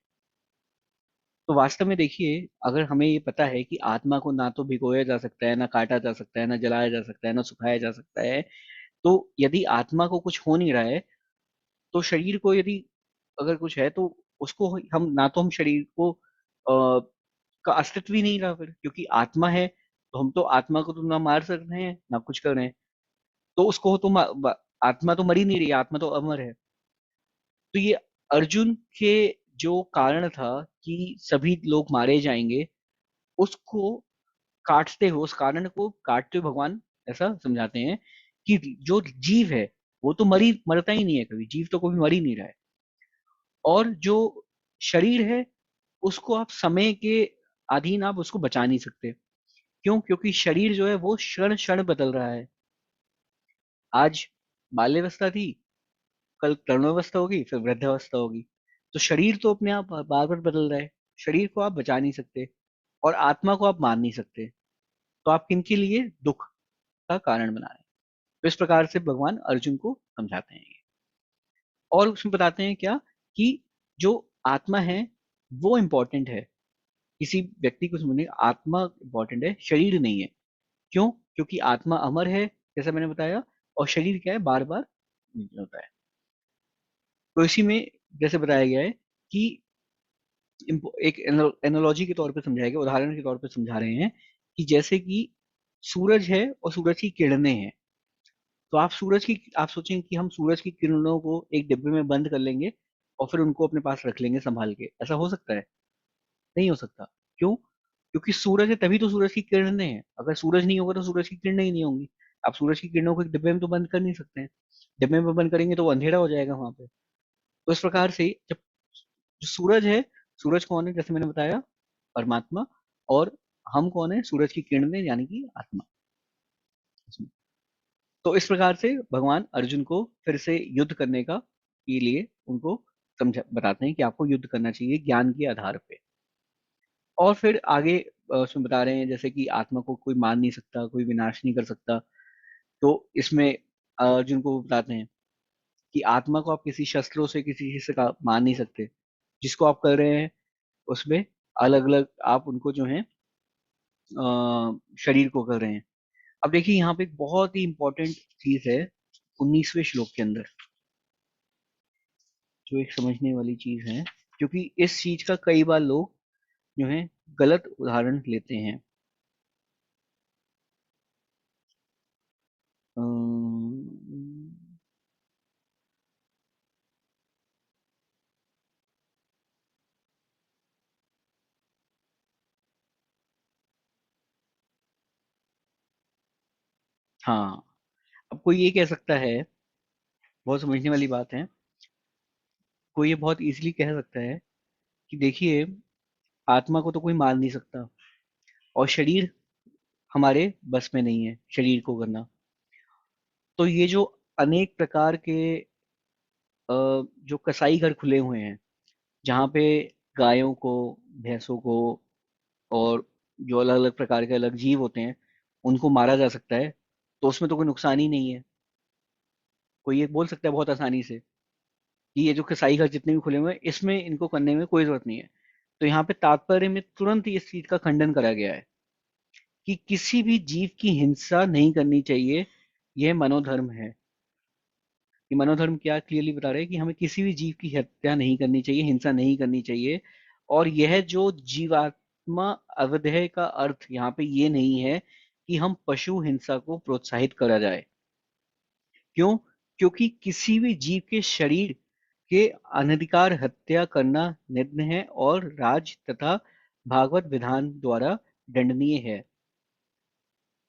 S1: तो वास्तव में देखिए, अगर हमें ये पता है कि आत्मा को ना तो भिगोया जा सकता है, ना काटा जा सकता है, ना जलाया जा सकता है, ना सुखाया जा सकता है, तो यदि आत्मा को कुछ हो नहीं रहा है, तो शरीर को यदि अगर कुछ है, तो उसको हम ना तो हम शरीर को का अस्तित्व ही नहीं रहा फिर, क्योंकि आत्मा है, तो हम तो आत्मा को तो ना मार सकते हैं ना कुछ कर रहे हैं। तो उसको तो आत्मा तो मरी नहीं रही, आत्मा तो अमर है। तो ये अर्जुन के जो कारण था कि सभी लोग मारे जाएंगे, उसको काटते हो, उस कारण को काटते हुए भगवान ऐसा समझाते हैं कि जो जीव है, वो तो मरता ही नहीं है कभी, जीव तो कभी मर ही नहीं रहा है। और जो शरीर है, उसको आप समय के अधीन आप उसको बचा नहीं सकते। क्यों? क्योंकि शरीर जो है वो क्षण क्षण बदल रहा है। आज बाल्यावस्था थी, कल तरुणावस्था होगी, फिर वृद्धावस्था होगी। तो शरीर तो अपने आप बार बार बदल रहा है। शरीर को आप बचा नहीं सकते, और आत्मा को आप मान नहीं सकते। तो आप किनके लिए दुख का कारण बना रहे हैं। तो इस प्रकार से भगवान अर्जुन को समझाते हैं ये। और उसमें बताते हैं क्या, कि जो आत्मा है वो इम्पोर्टेंट है। किसी व्यक्ति को समझने, आत्मा इम्पोर्टेंट है, शरीर नहीं है। क्यों? क्योंकि आत्मा अमर है, जैसा मैंने बताया, और शरीर क्या है, बार बार होता है। तो इसी में जैसे बताया गया है कि एक एनालॉजी के तौर पे समझाया गया, उदाहरण के तौर पे समझा रहे हैं कि जैसे कि सूरज है और सूरज की किरणें हैं। तो आप सोचें कि हम सूरज की किरणों को एक डिब्बे में बंद कर लेंगे और फिर उनको अपने पास रख लेंगे संभाल के, ऐसा हो सकता है? नहीं हो सकता। क्यों? क्योंकि सूरज है तभी तो सूरज की किरणें हैं, अगर सूरज नहीं होगा तो सूरज की किरणें ही नहीं होंगी। आप सूरज की किरणों को एक डिब्बे में तो बंद कर नहीं सकते हैं। डिब्बे में बंद करेंगे तो वो अंधेरा हो जाएगा वहां पे। तो इस प्रकार से जब जो सूरज है, सूरज कौन है, जैसे मैंने बताया, परमात्मा। और हम कौन है, सूरज की किरणें, यानी कि आत्मा। तो इस प्रकार से भगवान अर्जुन को फिर से युद्ध करने का के लिए उनको समझा बताते हैं कि आपको युद्ध करना चाहिए ज्ञान के आधार पे। और फिर आगे उसमें बता रहे हैं जैसे कि आत्मा को कोई मार नहीं सकता, कोई विनाश नहीं कर सकता। तो इसमें अर्जुन को बताते हैं कि आत्मा को आप किसी शस्त्रों से, किसी चीज से मार नहीं सकते। जिसको आप कर रहे हैं उसमें अलग अलग आप उनको जो है शरीर को कर रहे हैं। अब देखिए यहाँ पे एक बहुत ही इंपॉर्टेंट चीज है 19वें श्लोक के अंदर, जो एक समझने वाली चीज है, क्योंकि इस चीज का कई बार लोग जो है गलत उदाहरण लेते हैं। अम्म, हाँ, अब कोई ये कह सकता है, बहुत समझने वाली बात है, कोई ये बहुत इजीली कह सकता है कि देखिए, आत्मा को तो कोई मार नहीं सकता, और शरीर हमारे बस में नहीं है शरीर को करना। तो ये जो अनेक प्रकार के जो कसाई घर खुले हुए हैं, जहाँ पे गायों को, भैंसों को, और जो अलग अलग प्रकार के अलग जीव होते हैं, उनको मारा जा सकता है, तो उसमें तो कोई नुकसान ही नहीं है। कोई ये बोल सकता है बहुत आसानी से कि ये जो कसाई घर जितने भी खुले हुए हैं, इसमें इनको करने में कोई जरूरत नहीं है। तो यहाँ पे तात्पर्य में तुरंत ही इस चीज का खंडन करा गया है कि किसी भी जीव की हिंसा नहीं करनी चाहिए। यह मनोधर्म है। ये मनोधर्म क्या क्लियरली बता रहे हैं कि हमें किसी भी जीव की हत्या नहीं करनी चाहिए, हिंसा नहीं करनी चाहिए। और यह जो जीवात्मा अवदेह का अर्थ यहाँ पे ये नहीं है कि हम पशु हिंसा को प्रोत्साहित करा जाए। क्यों? क्योंकि किसी भी जीव के शरीर के अनधिकार हत्या करना निंदनीय है और राज तथा भागवत विधान द्वारा दंडनीय है।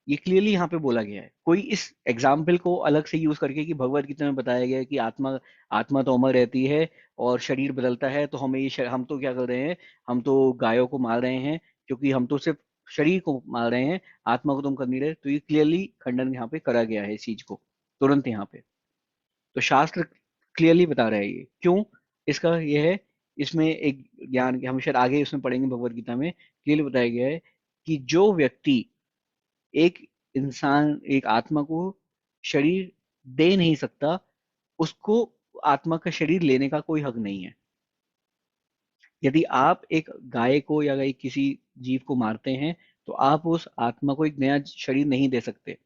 S1: ये क्लियरली यहाँ पे बोला गया है। कोई इस एग्जाम्पल को अलग से यूज करके कि भगवत गीता में बताया गया है कि आत्मा आत्मा तो अमर रहती है और शरीर बदलता है, तो हमें हम तो क्या कर रहे हैं, हम तो गायों को मार रहे हैं क्योंकि हम तो सिर्फ शरीर को मार रहे हैं, आत्मा को तुम कर नहीं रहे। तो ये क्लियरली खंडन यहाँ पे करा गया है इस चीज को, तुरंत यहाँ पे। तो शास्त्र क्लियरली बता रहा है ये क्यों। इसका यह है, इसमें एक ज्ञान हम शायद आगे इसमें पढ़ेंगे भगवत गीता में, क्लियरली बताया गया है कि जो व्यक्ति एक इंसान एक आत्मा को शरीर दे नहीं सकता, उसको आत्मा का शरीर लेने का कोई हक नहीं है। यदि आप एक गाय को या एक किसी जीव को मारते हैं, तो आप उस आत्मा को एक नया शरीर नहीं दे सकते,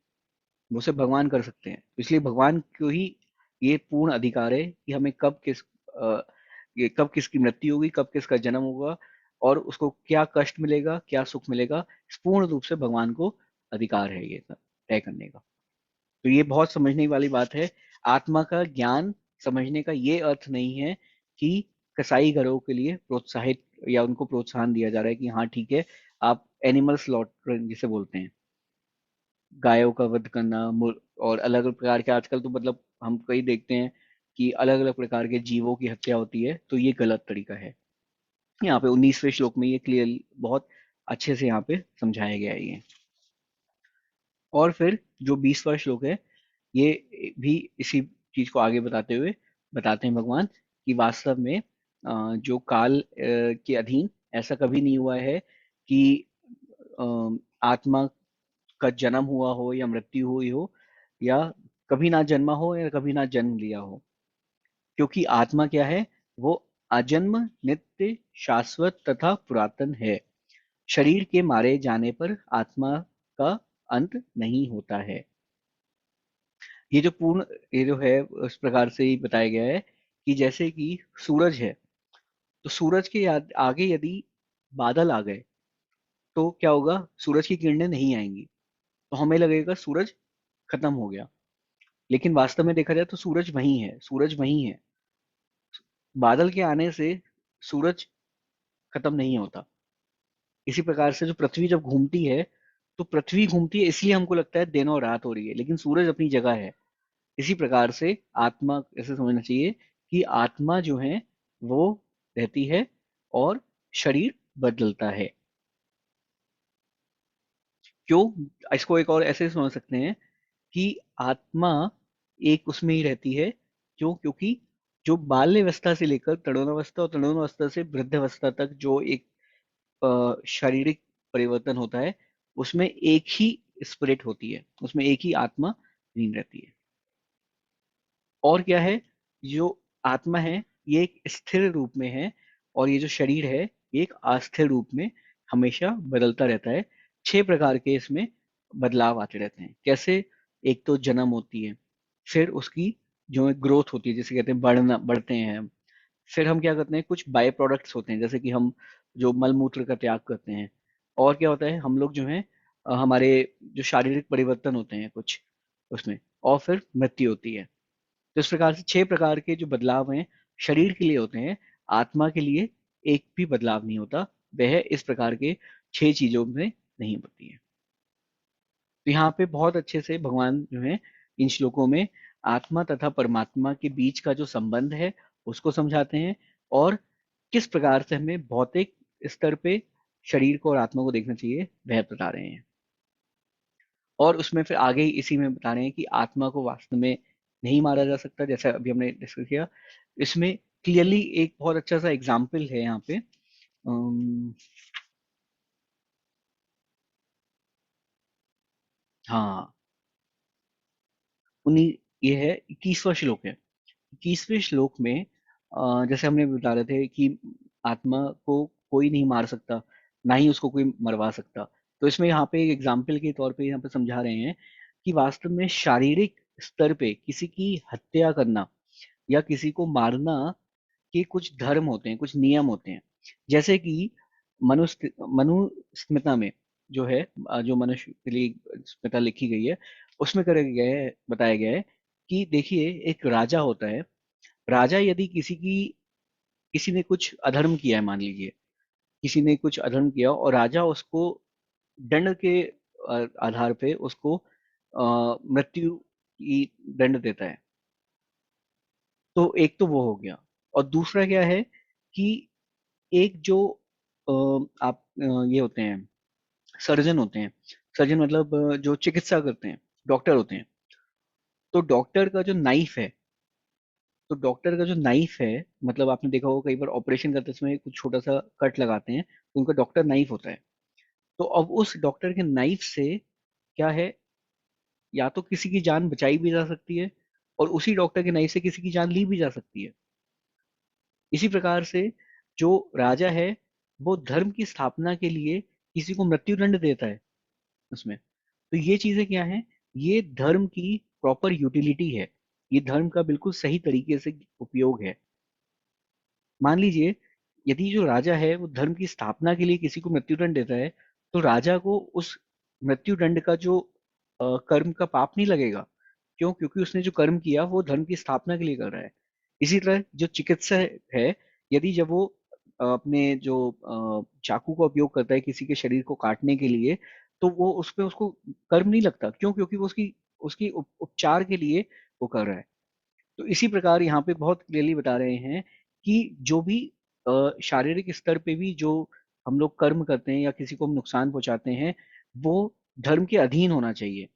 S1: वो सिर्फ भगवान कर सकते हैं। इसलिए भगवान को ही ये पूर्ण अधिकार है कि हमें ये कब किसकी मृत्यु होगी, कब किसका जन्म होगा और उसको क्या कष्ट मिलेगा, क्या सुख मिलेगा, इस पूर्ण रूप से भगवान को अधिकार है ये तय करने का। तो ये बहुत समझने वाली बात है। आत्मा का ज्ञान समझने का ये अर्थ नहीं है कि कसाई घरों के लिए प्रोत्साहित या उनको प्रोत्साहन दिया जा रहा है कि हाँ ठीक है, आप एनिमल स्लॉटरिंग जिसे बोलते हैं, गायों का वध करना, और अलग अलग प्रकार के आजकल तो मतलब हम कई देखते हैं कि अलग अलग प्रकार के जीवों की हत्या होती है, तो ये गलत तरीका है। यहाँ पे 19वें श्लोक में ये क्लियर बहुत अच्छे से यहाँ पे समझाया गया है ये। और फिर जो 20वां श्लोक है, ये भी इसी चीज को आगे बताते हुए बताते हैं भगवान कि वास्तव में जो काल के अधीन ऐसा कभी नहीं हुआ है कि आत्मा का जन्म हुआ हो या मृत्यु हुई हो, या कभी ना जन्मा हो या कभी ना जन्म लिया हो। क्योंकि आत्मा क्या है, वो अजन्म, नित्य, शाश्वत तथा पुरातन है। शरीर के मारे जाने पर आत्मा का अंत नहीं होता है। ये जो पूर्ण ये जो है उस प्रकार से ही बताया गया है कि जैसे कि सूरज है, तो सूरज के आगे यदि बादल आ गए तो क्या होगा, सूरज की किरणें नहीं आएंगी, तो हमें लगेगा सूरज खत्म हो गया। लेकिन वास्तव में देखा जाए तो सूरज वहीं है, सूरज वहीं है। बादल के आने से सूरज खत्म नहीं होता। इसी प्रकार से जो पृथ्वी जब घूमती है, तो पृथ्वी घूमती है इसलिए हमको लगता है दिन और रात हो रही है, लेकिन सूरज अपनी जगह है। इसी प्रकार से आत्मा ऐसे समझना चाहिए कि आत्मा जो है वो रहती है और शरीर बदलता है। क्यों? इसको एक और ऐसे समझ सकते हैं कि आत्मा एक उसमें ही रहती है। क्यों? क्योंकि जो बाल्यावस्था से लेकर तरुणावस्था और तरुणावस्था से वृद्धावस्था तक जो एक शारीरिक परिवर्तन होता है, उसमें एक ही स्पिरिट होती है, उसमें एक ही आत्मा लीन रहती है। और क्या है, जो आत्मा है ये एक स्थिर रूप में है, और ये जो शरीर है ये एक अस्थिर रूप में हमेशा बदलता रहता है। 6 प्रकार के इसमें बदलाव आते रहते हैं। कैसे? एक तो जन्म होती है, फिर उसकी जो ग्रोथ होती है, जिसे कहते हैं बढ़ना, बढ़ते हैं हम। फिर हम क्या करते हैं, कुछ बाय प्रोडक्ट्स होते हैं, जैसे कि हम जो मल मूत्र का त्याग करते हैं। और क्या होता है, हम लोग जो है हमारे जो शारीरिक परिवर्तन होते हैं कुछ उसमें, और फिर मृत्यु होती है। तो इस प्रकार से 6 प्रकार के जो बदलाव हैं शरीर के लिए होते हैं, आत्मा के लिए एक भी बदलाव नहीं होता। वह इस प्रकार के 6 चीजों में नहीं होती है। तो यहाँ पे बहुत अच्छे से भगवान जो है इन श्लोकों में आत्मा तथा परमात्मा के बीच का जो संबंध है उसको समझाते हैं, और किस प्रकार से हमें भौतिक स्तर पे शरीर को और आत्मा को देखना चाहिए वह बता रहे हैं। और उसमें फिर आगे ही इसी में बता रहे हैं कि आत्मा को वास्तव में नहीं मारा जा सकता, जैसा अभी हमने डिस्कस किया। इसमें क्लियरली एक बहुत अच्छा सा एग्जाम्पल है यहाँ पे। अम, हाँ, उन्हीं ये है 21वां श्लोक है। 21वें श्लोक में जैसे हमने बता रहे थे कि आत्मा को कोई नहीं मार सकता, ना ही उसको कोई मरवा सकता। तो इसमें यहाँ पे एक एग्जाम्पल के तौर पे यहाँ पे समझा रहे हैं कि वास्तव में शारीरिक स्तर पे किसी की हत्या करना या किसी को मारना के कुछ धर्म होते हैं, कुछ नियम होते हैं। जैसे कि मनुस्मृता में जो है, जो मनुष्य के लिए स्मृता लिखी गई है, उसमें करे गया है, बताया गया है कि देखिए, एक राजा होता है। राजा यदि किसी ने कुछ अधर्म किया है, मान लीजिए किसी ने कुछ अधर्म किया और राजा उसको दंड के आधार पे उसको मृत्यु की दंड देता है। तो एक तो वो हो गया। और दूसरा क्या है कि एक जो ये होते हैं, सर्जन होते हैं। सर्जन मतलब जो चिकित्सा करते हैं, डॉक्टर होते हैं। तो डॉक्टर का जो नाइफ है, तो डॉक्टर का जो नाइफ है, मतलब आपने देखा होगा कई बार ऑपरेशन करते समय कुछ छोटा सा कट लगाते हैं, तो उनका डॉक्टर नाइफ होता है। तो अब उस डॉक्टर के नाइफ से क्या है, या तो किसी की जान बचाई भी जा सकती है, और उसी डॉक्टर के नाइफ से किसी की जान ली भी जा सकती है। इसी प्रकार से जो राजा है, वो धर्म की स्थापना के लिए किसी को मृत्युदंड देता है उसमें। तो ये चीजें क्या है, ये धर्म की प्रॉपर यूटिलिटी है। ये धर्म का बिल्कुल सही तरीके से उपयोग है। मान लीजिए, यदि जो राजा है वो धर्म की स्थापना के लिए किसी को मृत्युदंड देता है, तो राजा को उस मृत्युदंड का जो कर्म का पाप नहीं लगेगा। क्यों? क्योंकि उसने जो कर्म किया वो धर्म की स्थापना के लिए कर रहा है। इसी तरह जो चिकित्सा है, यदि जब वो अपने जो चाकू का उपयोग करता है किसी के शरीर को काटने के लिए, तो वो उसपे उसको कर्म नहीं लगता। क्यों? क्योंकि वो उसकी उसकी उपचार के लिए वो कर रहा है। तो इसी प्रकार यहाँ पे बहुत क्लियरली बता रहे हैं कि जो भी शारीरिक स्तर पे भी जो हम लोग कर्म करते हैं या किसी को हम नुकसान पहुंचाते हैं, वो धर्म के अधीन होना चाहिए।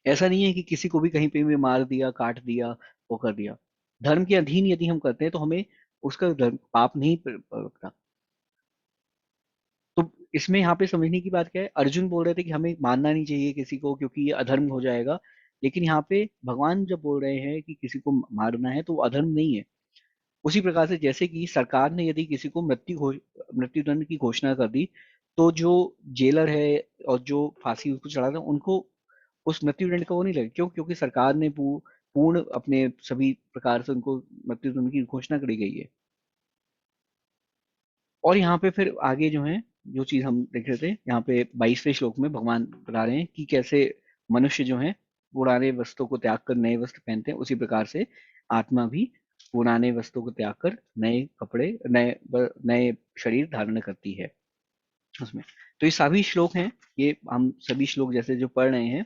S1: ऐसा नहीं है कि किसी को भी कहीं पे भी मार दिया, काट दिया, वो कर दिया। धर्म के अधीन यदि हम करते हैं तो हमें उसका धर्म पाप नहीं लगता। तो इसमें यहाँ पे समझने की बात क्या है, अर्जुन बोल रहे थे कि हमें मारना नहीं चाहिए किसी को क्योंकि ये अधर्म हो जाएगा। लेकिन यहाँ पे भगवान जब बोल रहे हैं कि किसी को मारना है तो वो अधर्म नहीं है। उसी प्रकार से जैसे कि सरकार ने यदि किसी को मृत्युदंड की घोषणा कर दी, तो जो जेलर है और जो फांसी उसको चढ़ा था, उनको उस मृत्युदंड का वो नहीं लगेगा। क्यों? क्योंकि सरकार ने पूर्ण अपने सभी प्रकार से उनको मृत्युदंड की घोषणा करी गई है। और यहाँ पे फिर आगे जो है, जो चीज हम देख रहे थे, यहाँ पे 22वें श्लोक में भगवान बता रहे हैं कि कैसे मनुष्य जो है पुराने वस्त्रों को त्याग कर नए वस्त्र पहनते हैं, उसी प्रकार से आत्मा भी पुराने वस्त्रों को त्याग कर नए कपड़े, नए शरीर धारण करती है उसमें। तो ये सभी श्लोक हैं, ये हम सभी श्लोक जैसे जो पढ़ रहे हैं,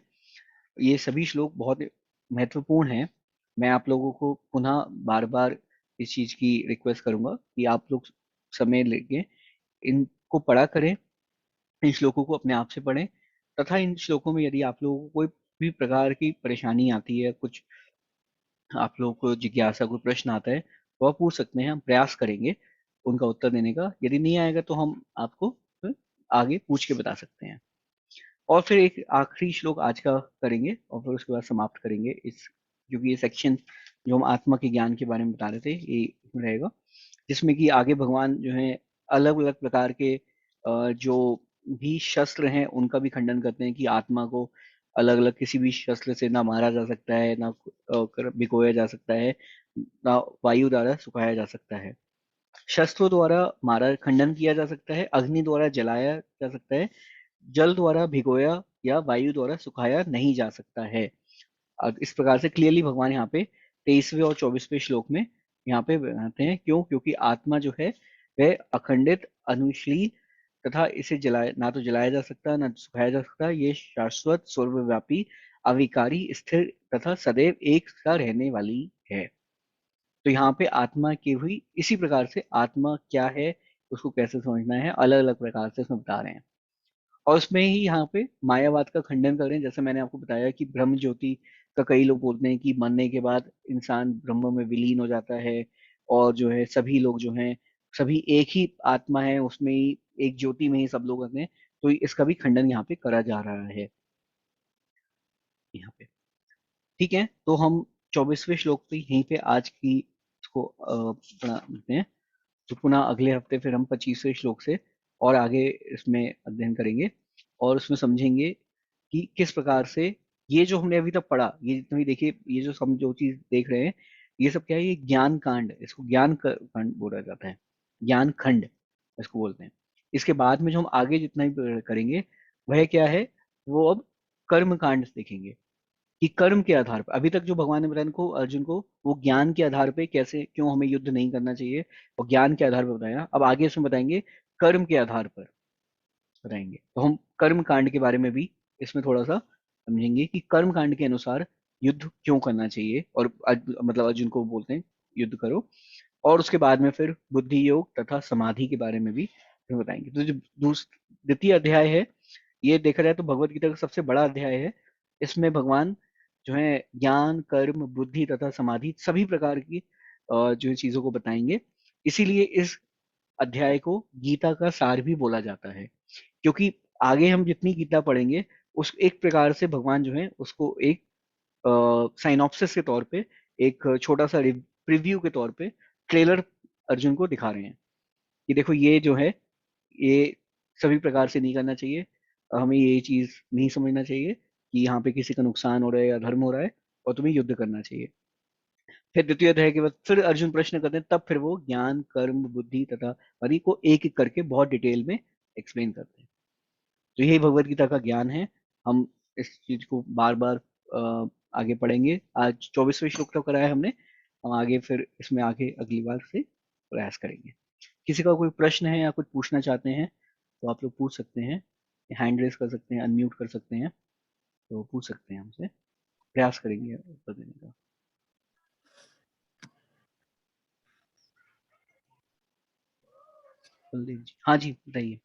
S1: ये सभी श्लोक बहुत महत्वपूर्ण हैं। मैं आप लोगों को पुनः बार बार इस चीज की रिक्वेस्ट करूंगा कि आप लोग समय लेके इनको पढ़ा करें, इन श्लोकों को अपने आप से पढ़ें। तथा इन श्लोकों में यदि आप लोगों को कोई भी प्रकार की परेशानी आती है, कुछ आप लोगों को जिज्ञासा, कोई प्रश्न आता है, तो आप पूछ सकते हैं। हम प्रयास करेंगे उनका उत्तर देने का। यदि नहीं आएगा तो हम आपको फिर आगे पूछ के बता सकते हैं। और फिर एक आखिरी श्लोक आज का करेंगे और फिर उसके बाद समाप्त करेंगे इस, क्योंकि ये सेक्शन जो हम आत्मा के ज्ञान के बारे में बता रहे थे ये रहेगा, जिसमें कि आगे भगवान जो है अलग अलग प्रकार के जो भी शस्त्र हैं उनका भी खंडन करते हैं कि आत्मा को अलग अलग किसी भी शस्त्र से ना मारा जा सकता है, ना भिगोया जा सकता है, ना वायु द्वारा सुखाया जा सकता है। शस्त्रों द्वारा मारा खंडन किया जा सकता है, अग्नि द्वारा जलाया जा सकता है, जल द्वारा भिगोया या वायु द्वारा सुखाया नहीं जा सकता है। अब इस प्रकार से क्लियरली भगवान यहाँ पे 23वें और 24वें श्लोक में यहाँ पे बताते हैं। क्यों? क्योंकि आत्मा जो है वह अखंडित, अनुशील तथा इसे जलाया ना तो जलाया जा सकता ना सुखाया जा सकता। ये शाश्वत, सर्वव्यापी, अविकारी, स्थिर तथा सदैव एक सा रहने वाली है। तो यहाँ पे आत्मा की हुई इसी प्रकार से आत्मा क्या है, उसको कैसे समझना है, अलग अलग प्रकार से उसमें बता रहे हैं। और उसमें ही यहाँ पे मायावाद का खंडन कर रहे हैं। जैसे मैंने आपको बताया कि ब्रह्म ज्योति का कई लोग बोलते हैं कि मरने के बाद इंसान ब्रह्म में विलीन हो जाता है, और जो है सभी लोग जो हैं, सभी एक ही आत्मा है, उसमें ही एक ज्योति में ही सब लोग रहते हैं। तो इसका भी खंडन यहाँ पे करा जा रहा है यहाँ पे। ठीक है, तो हम 24वें श्लोक पे यहीं पे आज की इसको पढ़ा देते हैं। तो पुनः अगले हफ्ते फिर हम 25वें श्लोक से और आगे इसमें अध्ययन करेंगे, और उसमें समझेंगे कि किस प्रकार से ये जो हमने अभी तक पढ़ा, ये जितना भी देखिए, ये जो हम जो चीज देख रहे हैं, ये सब क्या है, ये ज्ञान कांड, इसको कांड बोला जाता है, ज्ञान खंड। इसको बोलते हैं। इसके बाद में जो हम आगे जितना भी करेंगे वह क्या है, वो अब कर्म कांड देखेंगे कि कर्म के आधार पर, अभी तक जो भगवान ने बताया इनको अर्जुन को, वो ज्ञान के आधार पे कैसे क्यों हमें युद्ध नहीं करना चाहिए, और ज्ञान के आधार पर बताया। अब आगे इसमें बताएंगे कर्म के आधार पर बताएंगे। तो हम कर्म कांड के बारे में भी इसमें थोड़ा सा समझेंगे कि कर्म कांड के अनुसार युद्ध क्यों करना चाहिए, और मतलब अर्जुन को बोलते हैं युद्ध करो। और उसके बाद में फिर बुद्धि योग तथा समाधि के बारे में भी फिर बताएंगे। तो जो द्वितीय अध्याय है, ये देखा जाए तो भगवत गीता का सबसे बड़ा अध्याय है। इसमें भगवान जो है ज्ञान कर्म बुद्धि तथा समाधि सभी प्रकार की जो है चीजों को बताएंगे। इसीलिए इस अध्याय को गीता का सार भी बोला जाता है, क्योंकि आगे हम जितनी गीता पढ़ेंगे उस एक प्रकार से भगवान जो है उसको एक साइनॉप्सिस के तौर पे, एक छोटा सा प्रीव्यू के तौर पे ट्रेलर अर्जुन को दिखा रहे हैं कि देखो ये जो है, ये सभी प्रकार से नहीं करना चाहिए, हमें ये चीज नहीं समझना चाहिए कि यहाँ पे किसी का नुकसान हो रहा है या धर्म हो रहा है, और तुम्हें युद्ध करना चाहिए। फिर द्वितीय अध्याय के बाद फिर अर्जुन प्रश्न करते हैं, तब फिर वो ज्ञान कर्म बुद्धि तथा हरि को एक एक करके बहुत डिटेल में एक्सप्लेन करते हैं। तो यही भगवत गीता का ज्ञान है। हम इस चीज को बार बार आगे पढ़ेंगे। आज 24वें श्लोक तक कराया हमने, हम आगे फिर इसमें आगे अगली बार से प्रयास करेंगे। किसी का कोई प्रश्न है या कुछ पूछना चाहते हैं तो आप लोग पूछ सकते हैं, हैंड रेस कर सकते हैं, अनम्यूट कर सकते हैं, तो पूछ सकते हैं हमसे, प्रयास करेंगे उत्तर देने का। कुलदीप जी, हाँ जी बताइए।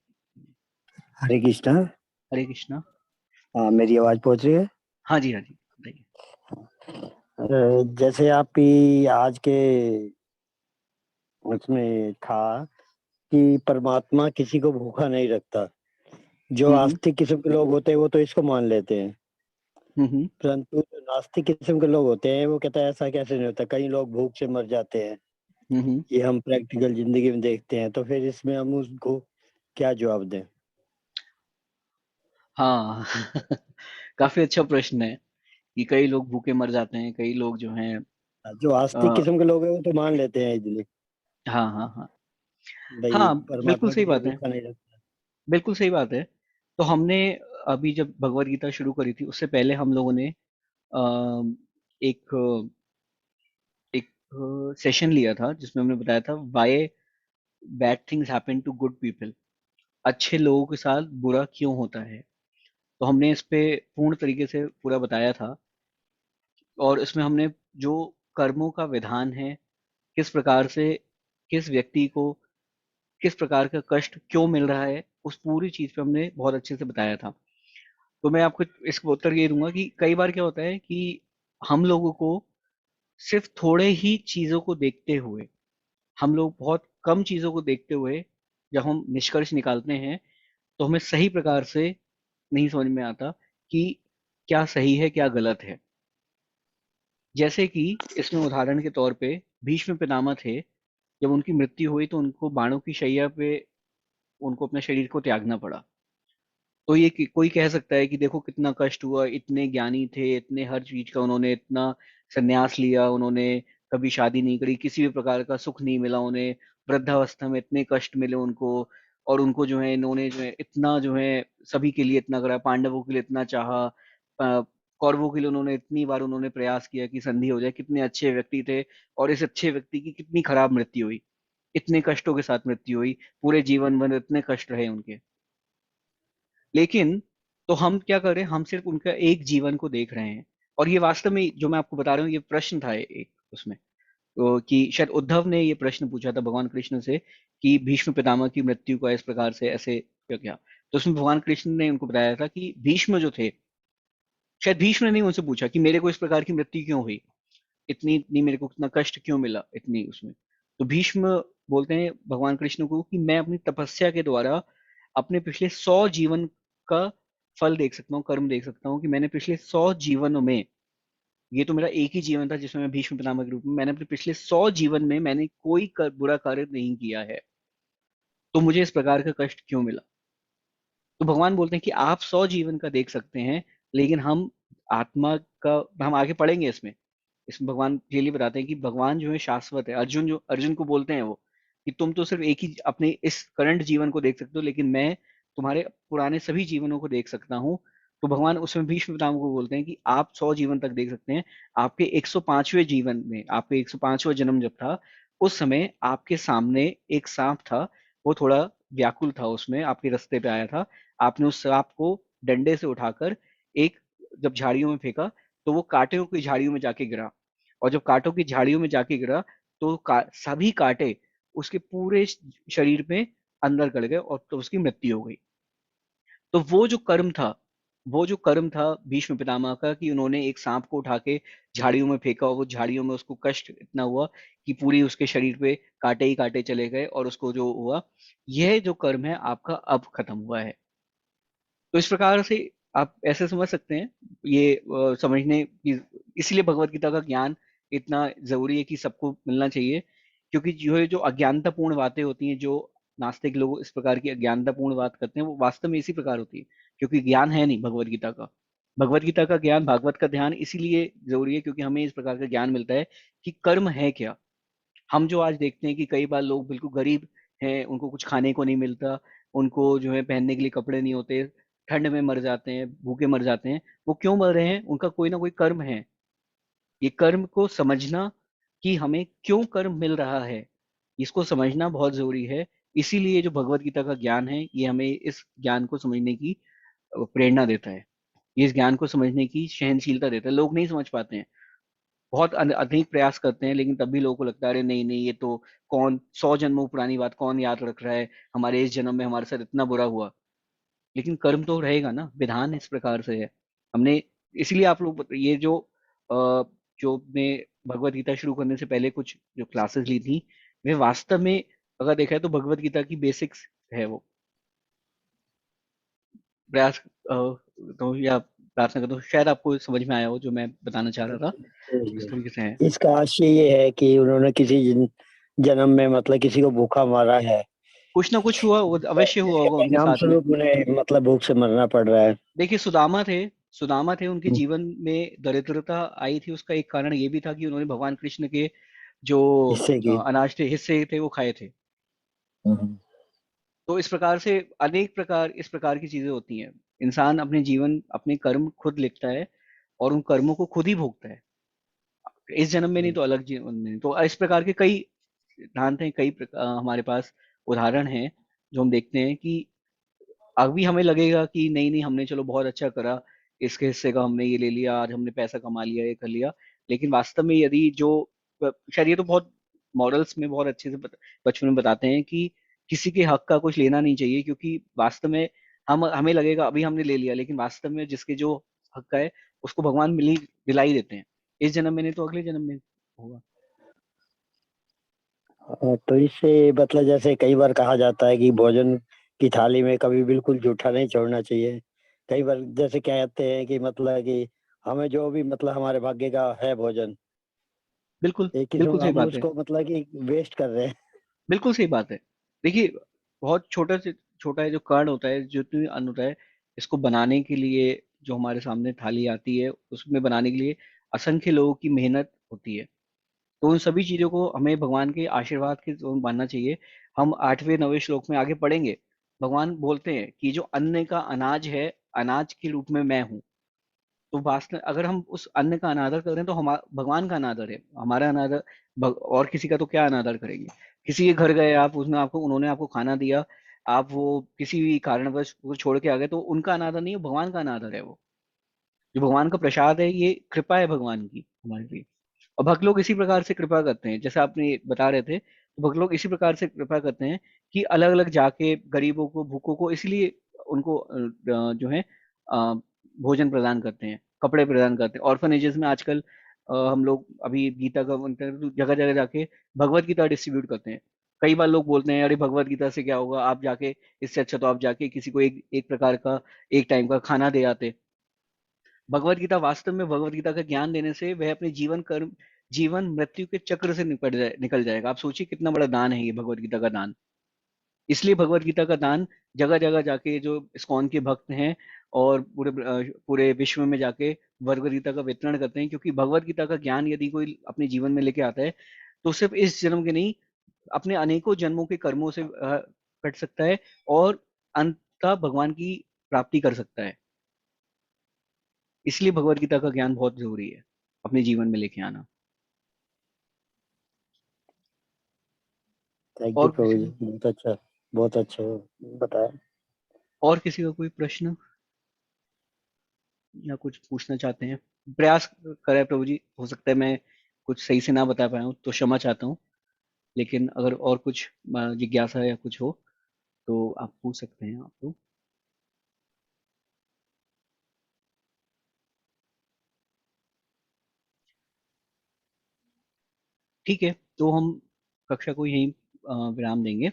S2: हरे कृष्णा।
S1: हरे कृष्णा।
S2: हाँ, मेरी आवाज पहुंच रही है?
S1: हाँ जी, हाँ जी बताइए।
S2: जैसे आप ही आज के उसमें था कि परमात्मा किसी को भूखा नहीं रखता। जो
S1: हम्म
S2: आस्तिक किस्म के लोग होते हैं वो तो इसको मान लेते हैं,
S1: हम्म
S2: परंतु जो नास्तिक किस्म के लोग होते हैं वो कहते हैं ऐसा कैसे नहीं होता, कई लोग भूख से मर जाते हैं।
S1: हम्म।
S2: ये हम प्रैक्टिकल जिंदगी में देखते हैं, तो फिर इसमें हम उसको क्या जवाब दें?
S1: हाँ काफी अच्छा प्रश्न है कि कई लोग भूखे मर जाते हैं, कई लोग जो हैं
S2: जो आस्तिक
S1: अ,
S2: किस्म के लोग हैं वो तो मान लेते हैं इजली,
S1: हाँ हाँ हाँ।
S2: भाई
S1: हाँ बिल्कुल
S2: परमात्मा
S1: सही
S2: किसी को
S1: बात है,
S2: भूखा नहीं रखता।
S1: बिल्कुल सही बात है। तो हमने अभी जब भगवत गीता शुरू करी थी उससे पहले हम लोगों ने एक एक सेशन लिया था जिसमें हमने बताया था why bad things happen to good people, अच्छे लोगों के साथ बुरा क्यों होता है। तो हमने इस पे पूर्ण तरीके से पूरा बताया था, और इसमें हमने जो कर्मों का विधान है, किस प्रकार से किस व्यक्ति को किस प्रकार का कष्ट क्यों मिल रहा है, उस पूरी चीज पे हमने बहुत अच्छे से बताया था। तो मैं आपको इसका उत्तर ये दूंगा कि कई बार क्या होता है कि हम लोगों को सिर्फ थोड़े ही चीजों को देखते हुए, हम लोग बहुत कम चीजों को देखते हुए जब हम निष्कर्ष निकालते हैं तो हमें सही प्रकार से नहीं समझ में आता कि क्या सही है क्या गलत है। जैसे कि इसमें उदाहरण के तौर पे भीष्म पितामह थे, जब उनकी मृत्यु हुई तो उनको बाणों की शैया पे उनको अपने शरीर को त्यागना पड़ा। तो ये कोई कह सकता है कि देखो कितना कष्ट हुआ, इतने ज्ञानी थे, इतने हर चीज का उन्होंने इतना संन्यास लिया, उन्होंने कभी शादी नहीं करी, किसी भी प्रकार का सुख नहीं मिला उन्हें, वृद्धावस्था में इतने कष्ट मिले उनको, और उनको जो है इन्होंने जो है इतना जो है सभी के लिए इतना करा, पांडवों के लिए इतना चाहा, कौरवों के लिए उन्होंने इतनी बार उन्होंने प्रयास किया कि संधि हो जाए, कितने अच्छे व्यक्ति थे, और इस अच्छे व्यक्ति की कितनी खराब मृत्यु हुई, इतने कष्टों के साथ मृत्यु हुई, पूरे जीवन भर इतने कष्ट रहे उनके। लेकिन तो हम क्या कर रहे हैं, हम सिर्फ उनका एक जीवन को देख रहे हैं। और ये वास्तव में जो मैं आपको बता रहा हूँ ये प्रश्न था एक उसमें, तो कि शायद उद्धव ने ये प्रश्न पूछा था भगवान कृष्ण से कि भीष्म पितामह की मृत्यु का इस प्रकार से ऐसे क्यों किया। तो उसमें भगवान कृष्ण ने उनको बताया था कि भीष्म जो थे, शायद भीष्म ने नहीं उनसे पूछा कि मेरे को इस प्रकार की मृत्यु क्यों हुई, इतनी मेरे को कितना कष्ट क्यों मिला इतनी उसमें। तो भीष्म बोलते हैं भगवान कृष्ण को कि मैं अपनी तपस्या के द्वारा अपने पिछले 100 जीवन का फल देख सकता हूँ, कर्म देख सकता हूँ कि मैंने पिछले 100 जीवनों में, ये तो मेरा एक ही जीवन था जिसमें मैं भीष्म पितामह के रूप में, मैंने अपने पिछले 100 जीवन में मैंने कोई बुरा कार्य नहीं किया है, तो मुझे इस प्रकार का कष्ट क्यों मिला। तो भगवान बोलते हैं कि आप 100 जीवन का देख सकते हैं, लेकिन हम आत्मा का, हम आगे पढ़ेंगे इसमें, इसमें भगवान क्लियरली बताते हैं कि भगवान जो है शाश्वत है। अर्जुन को बोलते हैं वो कि तुम तो सिर्फ एक ही अपने इस करंट जीवन को देख सकते हो, लेकिन मैं तुम्हारे पुराने सभी जीवनों को देख सकता हूँ। तो भगवान उसमें भीष्म पितामह को बोलते हैं कि आप 100 जीवन तक देख सकते हैं। आपके 105वें जीवन में, आपके 105वां जन्म जब था, उस समय आपके सामने एक सांप था। वो थोड़ा व्याकुल था, उसमें आपके रास्ते पे आया था। आपने उस सांप को डंडे से उठाकर एक जब झाड़ियों में फेंका, तो वो कांटों की झाड़ियों में जाके गिरा। और जब कांटों की झाड़ियों में जाके गिरा, तो सभी कांटे उसके पूरे शरीर में अंदर गड़ गए और तो उसकी मृत्यु हो गई। तो वो जो कर्म था भीष्म पितामह का, कि उन्होंने एक सांप को उठा के झाड़ियों में फेंका, और वो झाड़ियों में उसको कष्ट इतना हुआ कि पूरी उसके शरीर पे कांटे ही कांटे चले गए, और उसको जो हुआ, यह जो कर्म है आपका अब खत्म हुआ है। तो इस प्रकार से आप ऐसे समझ सकते हैं, ये समझने की, इसलिए भगवत गीता का ज्ञान इतना जरूरी है कि सबको मिलना चाहिए। क्योंकि जो है, जो अज्ञानतापूर्ण बातें होती हैं, जो नास्तिक लोग इस प्रकार की अज्ञानतापूर्ण बात करते हैं, वो वास्तव में इसी प्रकार होती है, क्योंकि ज्ञान है नहीं भगवत गीता का। भगवत गीता का ज्ञान, भागवत का ध्यान इसीलिए जरूरी है क्योंकि हमें इस प्रकार का ज्ञान मिलता है कि कर्म है क्या। हम जो आज देखते हैं कि कई बार लोग बिल्कुल गरीब हैं, उनको कुछ खाने को नहीं मिलता, उनको जो है पहनने के लिए कपड़े नहीं होते, ठंड में मर जाते हैं, भूखे मर जाते हैं। वो क्यों मर रहे हैं? उनका कोई ना कोई कर्म है। ये कर्म को समझना, कि हमें क्यों कर्म मिल रहा है, इसको समझना बहुत जरूरी है। इसीलिए जो भगवत गीता का ज्ञान है, ये हमें इस ज्ञान को समझने की प्रेरणा देता है। ये इस ज्ञान को समझने की सहनशीलता देता है। लोग नहीं समझ पाते हैं, बहुत अधिक प्रयास करते हैं, लेकिन तब भी लोगों को लगता है अरे नहीं नहीं, ये तो कौन 100 जन्मों पुरानी बात कौन याद रख रहा है, हमारे इस जन्म में हमारे साथ इतना बुरा हुआ। लेकिन कर्म तो रहेगा ना, विधान इस प्रकार से है। हमने इसीलिए आप लोग ये जो मैं भगवत गीता शुरू करने से पहले कुछ जो क्लासेस ली थी, वे वास्तव में अगर देखा है तो भगवत गीता की बेसिक्स है वो। प्रयास तो या प्रार्थना करता हूँ शायद आपको समझ में आया हो जो मैं बताना चाह रहा था, इस तरीके से है।
S2: इसका आशय ये है कि उन्होंने किसी जन्म में मतलब किसी को भूखा मारा है,
S1: कुछ ना कुछ हुआ, वो अवश्य हुआ
S2: जिसके
S1: होगा उनके
S2: परिणाम
S1: साथ में।
S2: स्वरूप उन्हें मतलब भूख से मरना पड़ रहा है।
S1: देखिए, सुदामा थे, उनके जीवन में दरिद्रता आई थी। उसका एक कारण ये भी था कि उन्होंने भगवान कृष्ण के जो
S2: इससे कि
S1: अनाज थे, हिस्से थे, वो खाए थे। तो इस प्रकार से अनेक प्रकार इस प्रकार की चीजें होती हैं। इंसान अपने जीवन, अपने कर्म खुद लिखता है, और उन कर्मों को खुद ही भोगता है, इस जन्म में नहीं तो अलग जीवन में नहीं। तो इस प्रकार के कई सिद्धांत हैं, हमारे पास उदाहरण हैं, जो हम देखते हैं कि अभी हमें लगेगा कि नहीं नहीं, हमने चलो बहुत अच्छा करा, इसके हिस्से का हमने ये ले लिया, आज हमने पैसा कमा लिया, ये कर लिया। लेकिन वास्तव में यदि जो शायद ये तो बहुत मॉरल्स में बहुत अच्छे से बचपन में बताते हैं कि किसी के हक का कुछ लेना नहीं चाहिए, क्योंकि वास्तव में हमें लगेगा अभी हमने ले लिया, लेकिन वास्तव में जिसके जो हक का है, उसको भगवान दिला ही देते हैं। इस जन्म में नहीं तो अगले जन्म में होगा।
S2: तो इससे मतलब जैसे कई बार कहा जाता है कि भोजन की थाली में कभी बिल्कुल जूठा नहीं छोड़ना चाहिए। कई बार जैसे कहते हैं कि मतलब कि हमें जो भी मतलब हमारे भाग्य का है भोजन,
S1: बिल्कुल,
S2: एक
S1: बिल्कुल
S2: किस्म
S1: सही
S2: हम
S1: बात है।
S2: उसको मतलब कि वेस्ट कर रहे हैं।
S1: बिल्कुल सही बात है। देखिए, बहुत छोटा से छोटा है जो कण होता है, जो भी अन्न होता है, इसको बनाने के लिए जो हमारे सामने थाली आती है, उसमें बनाने के लिए असंख्य लोगों की मेहनत होती है। तो उन सभी चीजों को हमें भगवान के आशीर्वाद के जो मानना चाहिए। हम 8वें 9वें श्लोक में आगे पढ़ेंगे। भगवान बोलते हैं कि जो अन्न का अनाज है, अनाज के रूप में मैं हूँ। तो वास्तव अगर हम उस अन्न का अनादर कर रहे हैं, तो हम भगवान का अनादर है, हमारा अनादर और किसी का तो क्या अनादर करेंगे। किसी के घर गए आप, उसने आपको उन्होंने आपको खाना दिया, आप वो किसी भी कारणवश वो छोड़ के आ गए, तो उनका अनादर नहीं है, भगवान का अनादर है वो। जो भगवान का प्रसाद है, ये कृपा है भगवान की हमारे लिए। और भक्त लोग इसी प्रकार से कृपा करते हैं, जैसे आपने बता रहे थे, तो भक्त लोग इसी प्रकार से कृपा करते हैं कि अलग अलग जाके गरीबों को, भूखों को, इसलिए उनको जो है भोजन प्रदान करते हैं, कपड़े प्रदान करते हैं। ऑर्फनेजेस में आजकल हम लोग अभी गीता का जगह जगह जाके भगवत गीता डिस्ट्रीब्यूट करते हैं। कई बार लोग बोलते हैं अरे भगवत गीता से क्या होगा, आप जाके, इससे अच्छा तो आप जाके किसी को एक एक प्रकार का, एक टाइम का खाना दे आते। भगवत गीता वास्तव में, भगवत गीता का ज्ञान देने से वह अपने जीवन मृत्यु के चक्र से निकल जाएगा। आप सोचिए कितना बड़ा दान है ये भगवत गीता का दान। इसलिए भगवत गीता का दान जगह जगह जाके जो इस्कॉन के भक्त हैं, और पूरे विश्व में जाके भगवत गीता का वितरण करते हैं, क्योंकि भगवत गीता का ज्ञान यदि कोई अपने जीवन में लेके आता है, तो सिर्फ इस जन्म के नहीं, अपने अनेकों जन्मों के कर्मों से कट सकता है और अंततः भगवान की प्राप्ति कर सकता है। इसलिए भगवत गीता का ज्ञान बहुत जरूरी है अपने जीवन में लेके आना।
S2: थैंक यू
S1: और
S2: प्रभु
S1: किसी
S2: जी,
S1: को
S2: बहुत अच्छा बताया।
S1: और किसी का कोई प्रश्न या कुछ पूछना चाहते हैं? प्रयास करें प्रभु जी, हो सकता है मैं कुछ सही से ना बता पाया हूँ तो क्षमा चाहता हूँ, लेकिन अगर और कुछ जिज्ञासा या कुछ हो तो आप पूछ सकते हैं आप लोग। ठीक है, तो हम कक्षा को यहीं विराम देंगे।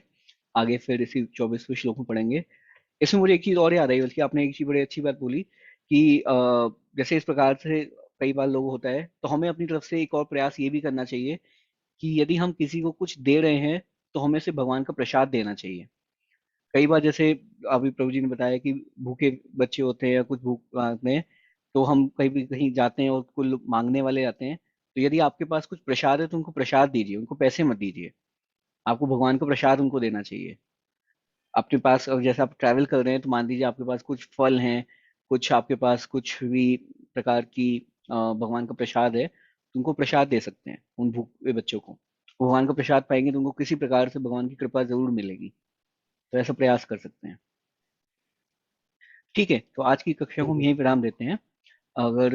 S1: आगे फिर इसी 24वें श्लोक में पढ़ेंगे। इसमें मुझे एक चीज और याद आई, बल्कि आपने एक चीज बड़ी अच्छी बात बोली कि जैसे इस प्रकार से कई बार लोग होता है, तो हमें अपनी तरफ से एक और प्रयास ये भी करना चाहिए कि यदि हम किसी को कुछ दे रहे हैं तो हमें सिर्फ भगवान का प्रसाद देना चाहिए। कई बार जैसे अभी प्रभु जी ने बताया कि भूखे बच्चे होते हैं या कुछ भूख मांगते हैं, तो हम कहीं भी कहीं जाते हैं और कुछ लोग मांगने वाले आते हैं, तो यदि आपके पास कुछ प्रसाद है तो उनको प्रसाद दीजिए, उनको पैसे मत दीजिए। आपको भगवान का प्रसाद उनको देना चाहिए। अपने पास अब जैसे आप ट्रैवल कर रहे हैं तो मान लीजिए आपके पास कुछ फल हैं, कुछ आपके पास कुछ भी प्रकार की भगवान का प्रसाद है, तो उनको प्रसाद दे सकते हैं उन भूखे बच्चों को। भगवान का प्रसाद पाएंगे तो उनको किसी प्रकार से भगवान की कृपा जरूर मिलेगी। तो ऐसा प्रयास कर सकते हैं। ठीक है, तो आज की कक्षा को हम यहीं विराम देते हैं। अगर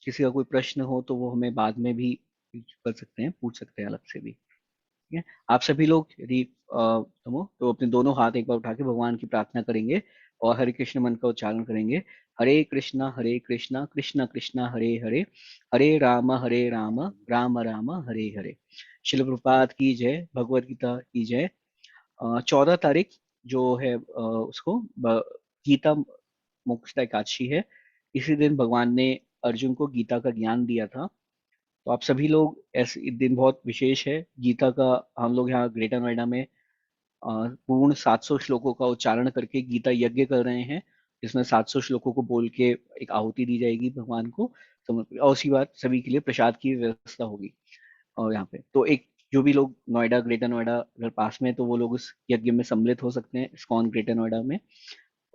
S1: किसी का कोई प्रश्न हो तो वो हमें बाद में भी कर सकते हैं, पूछ सकते हैं अलग से भी। ठीक है, आप सभी लोग यदि तुम हो तो अपने दोनों हाथ एक बार उठा के भगवान की प्रार्थना करेंगे और हरे कृष्ण मंत्र का उच्चारण करेंगे। हरे कृष्णा कृष्ण कृष्ण हरे हरे, हरे राम राम राम हरे हरे। शिल प्रपात की जय, भगवद गीता की जय। 14 तारीख जो है उसको गीता मोक्ष एकादशी है। इसी दिन भगवान ने अर्जुन को गीता का ज्ञान दिया था। तो आप सभी लोग, ऐसे दिन बहुत विशेष है गीता का। हम लोग यहाँ ग्रेटर नोएडा में पूर्ण 700 श्लोकों का उच्चारण करके गीता यज्ञ कर रहे हैं, जिसमें 700 श्लोकों को बोल के एक आहुति दी जाएगी भगवान को समर्पित, और उसी बात सभी के लिए प्रसाद की व्यवस्था होगी। और यहाँ पे तो एक जो भी लोग नोएडा, ग्रेटर नोएडा अगर पास में है, तो वो लोग उस यज्ञ में सम्मिलित हो सकते हैं इस्कॉन ग्रेटर नोएडा में।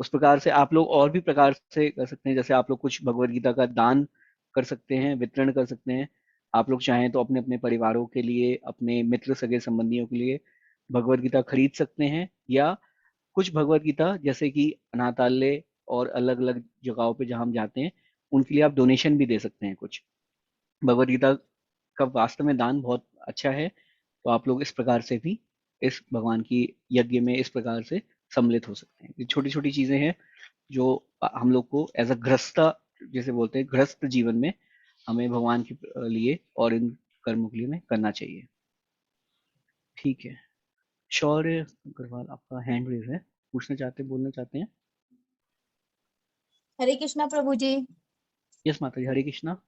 S1: उस प्रकार से आप लोग और भी प्रकार से कर सकते हैं, जैसे आप लोग कुछ भगवत गीता का दान कर सकते हैं, वितरण कर सकते हैं। आप लोग चाहें तो अपने अपने परिवारों के लिए, अपने मित्र सगे संबंधियों के लिए भगवत गीता खरीद सकते हैं, या कुछ भगवत गीता जैसे कि अनाथालय और अलग अलग जगहों पे जहाँ हम जाते हैं उनके लिए आप डोनेशन भी दे सकते हैं कुछ। भगवत गीता का वास्तव में दान बहुत अच्छा है। तो आप लोग इस प्रकार से भी इस भगवान की यज्ञ में इस प्रकार से सम्मिलित हो सकते हैं। ये छोटी छोटी चीजें हैं जो हम लोग को एज अ गृहस्थ, जैसे बोलते हैं गृहस्थ जीवन में, हमें भगवान के लिए और इन कर्मों के लिए में करना चाहिए। ठीक है, शौर्य अग्रवाल आपका हैंड रेज है, पूछना चाहते हैं, बोलना चाहते हैं?
S3: हरे कृष्णा प्रभु जी।
S1: यस माता जी, हरे कृष्णा।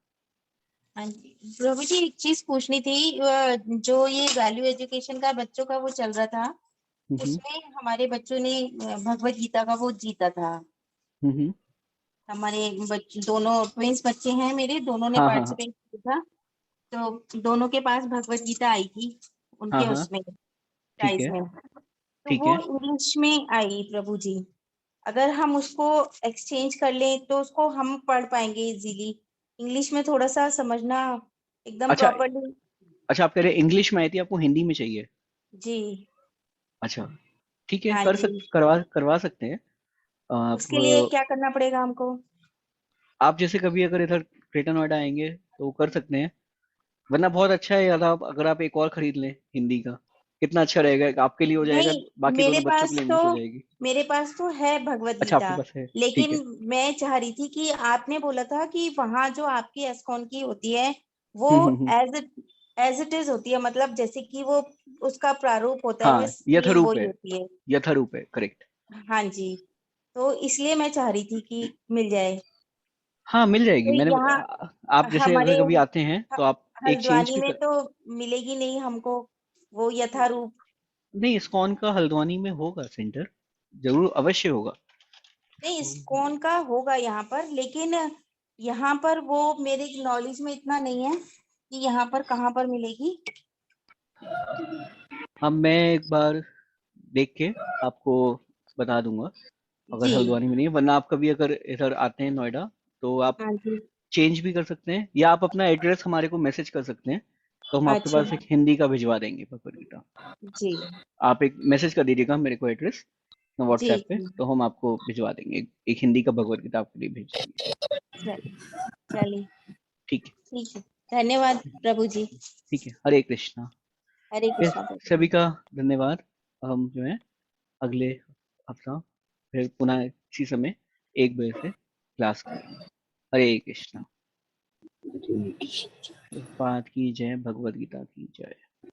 S3: हाँ जी प्रभु जी, एक चीज पूछनी थी। जो ये वैल्यू एजुकेशन का बच्चों का वो चल रहा था,
S1: हम्म
S3: उसमें हमारे बच्चों ने भगवत गीता का वो जीता था।
S1: हम्म।
S3: हमारे दोनों ट्विंस बच्चे हैं मेरे, दोनों ने
S1: हाँ हाँ हाँ
S3: पार्टिसिपेट किया था। तो दोनों के पास भगवत गीता आई थी
S1: हाँ
S3: उनके
S1: हाँ।
S3: उसमें
S1: ठीक
S3: प्राइज
S1: है,
S3: में। तो
S1: ठीक
S3: वो
S1: है।
S3: इंग्लिश में आई प्रभु जी। अगर हम उसको एक्सचेंज कर लें तो उसको हम पढ़ पाएंगे इजीली। इंग्लिश में थोड़ा सा समझना एकदम
S1: अच्छा,
S3: प्रॉपरली।
S1: अच्छा आप कह रहे हैं इंग्लिश में आई थी, आपको हिंदी में चाहिए?
S3: जी।
S1: अच्छा, ठीक है,
S3: हाँ
S1: कर
S3: जी।
S1: सक करवा करवा सकते हैं आप।
S3: उसके लिए क्या करना पड़ेगा हमको?
S1: आप जैसे कभी अगर इधर ग्रेटर नोएडा आएंगे तो कर सकते हैं, वरना बहुत अच्छा है यार, आप अगर आप एक और खरीद लें हिंदी का, कितना अच्छा रहेगा, एक आपके लिए हो जाएगा,
S3: नहीं,
S1: बाकी
S3: मेरे
S1: दोनों बच्चों के
S3: पास
S1: लिए
S3: तो
S1: इंग्लिश हो जाएगी।
S3: मेरे पास तो है भगवत
S1: अच्छा, आपके
S3: गीता।
S1: पास है, ठीक
S3: लेकिन
S1: है।
S3: मैं चाह रही थी कि आपने बोला था कि वहां जो आपकी एस्कॉन की होती है वो
S1: हम्म।
S3: एज इट इज होती है, मतलब जैसे कि वो उसका प्रारूप होता है, वो
S1: हाँ,
S3: सेम
S1: यथारूप
S3: वही
S1: है,
S3: होती है।
S1: यथारूप है, करेक्ट।
S3: हाँ जी। तो इसलिए मैं चाह रही थी कि मिल जाए।
S1: हाँ, मिल जाएगी।
S3: तो
S1: मैंने
S3: यहाँ
S1: आप जैसे
S3: हमारे
S1: अगर कभी आते हैं तो आप एक्सचेंज
S3: हल्द्वानी
S1: भी
S3: में
S1: कर।
S3: तो मिलेगी नहीं हमको वो यथारूप।
S1: नहीं, इस्कॉन का हल्द्वानी में होगा सेंटर, जरूर अवश्य होगा।
S3: नहीं, इस्कॉन का होगा यहाँ पर, लेकिन यहाँ पर वो मेरे नॉलेज में इतना नहीं है कि यहाँ पर कहाँ पर मिलेगी।
S1: अब मैं एक बार देख के आपको बता दूंगा अगर
S3: जी
S1: हल्द्वानी में नहीं है, वरना आप कभी अगर इधर आते हैं नोएडा तो आप
S3: हाँ जी
S1: चेंज भी कर सकते हैं, या आप अपना एड्रेस हमारे को मैसेज कर सकते हैं, तो हम आपके
S3: अच्छा
S1: पास एक हिंदी का भिजवा देंगे भगवद गीता।
S3: जी
S1: आप एक मैसेज कर दीजिएगा मेरे को एड्रेस
S3: जी
S1: व्हाट्सएप पे,
S3: जी
S1: तो हम आपको भिजवा देंगे, एक हिंदी का भगवद गीता आपके लिए भेज देंगे।
S3: चलिए चलिए
S1: ठीक है,
S3: ठीक है, धन्यवाद प्रभु जी।
S1: ठीक है। हरे कृष्णा।
S3: हरे
S1: फिर
S3: कृष्णा प्रभु
S1: सभी
S3: जी।
S1: का धन्यवाद। हम जो है अगले हफ्ता फिर पुनः इसी समय 1 बजे से क्लास करेंगे। हरे कृष्णा। पाठ की जय, भगवद गीता की जय।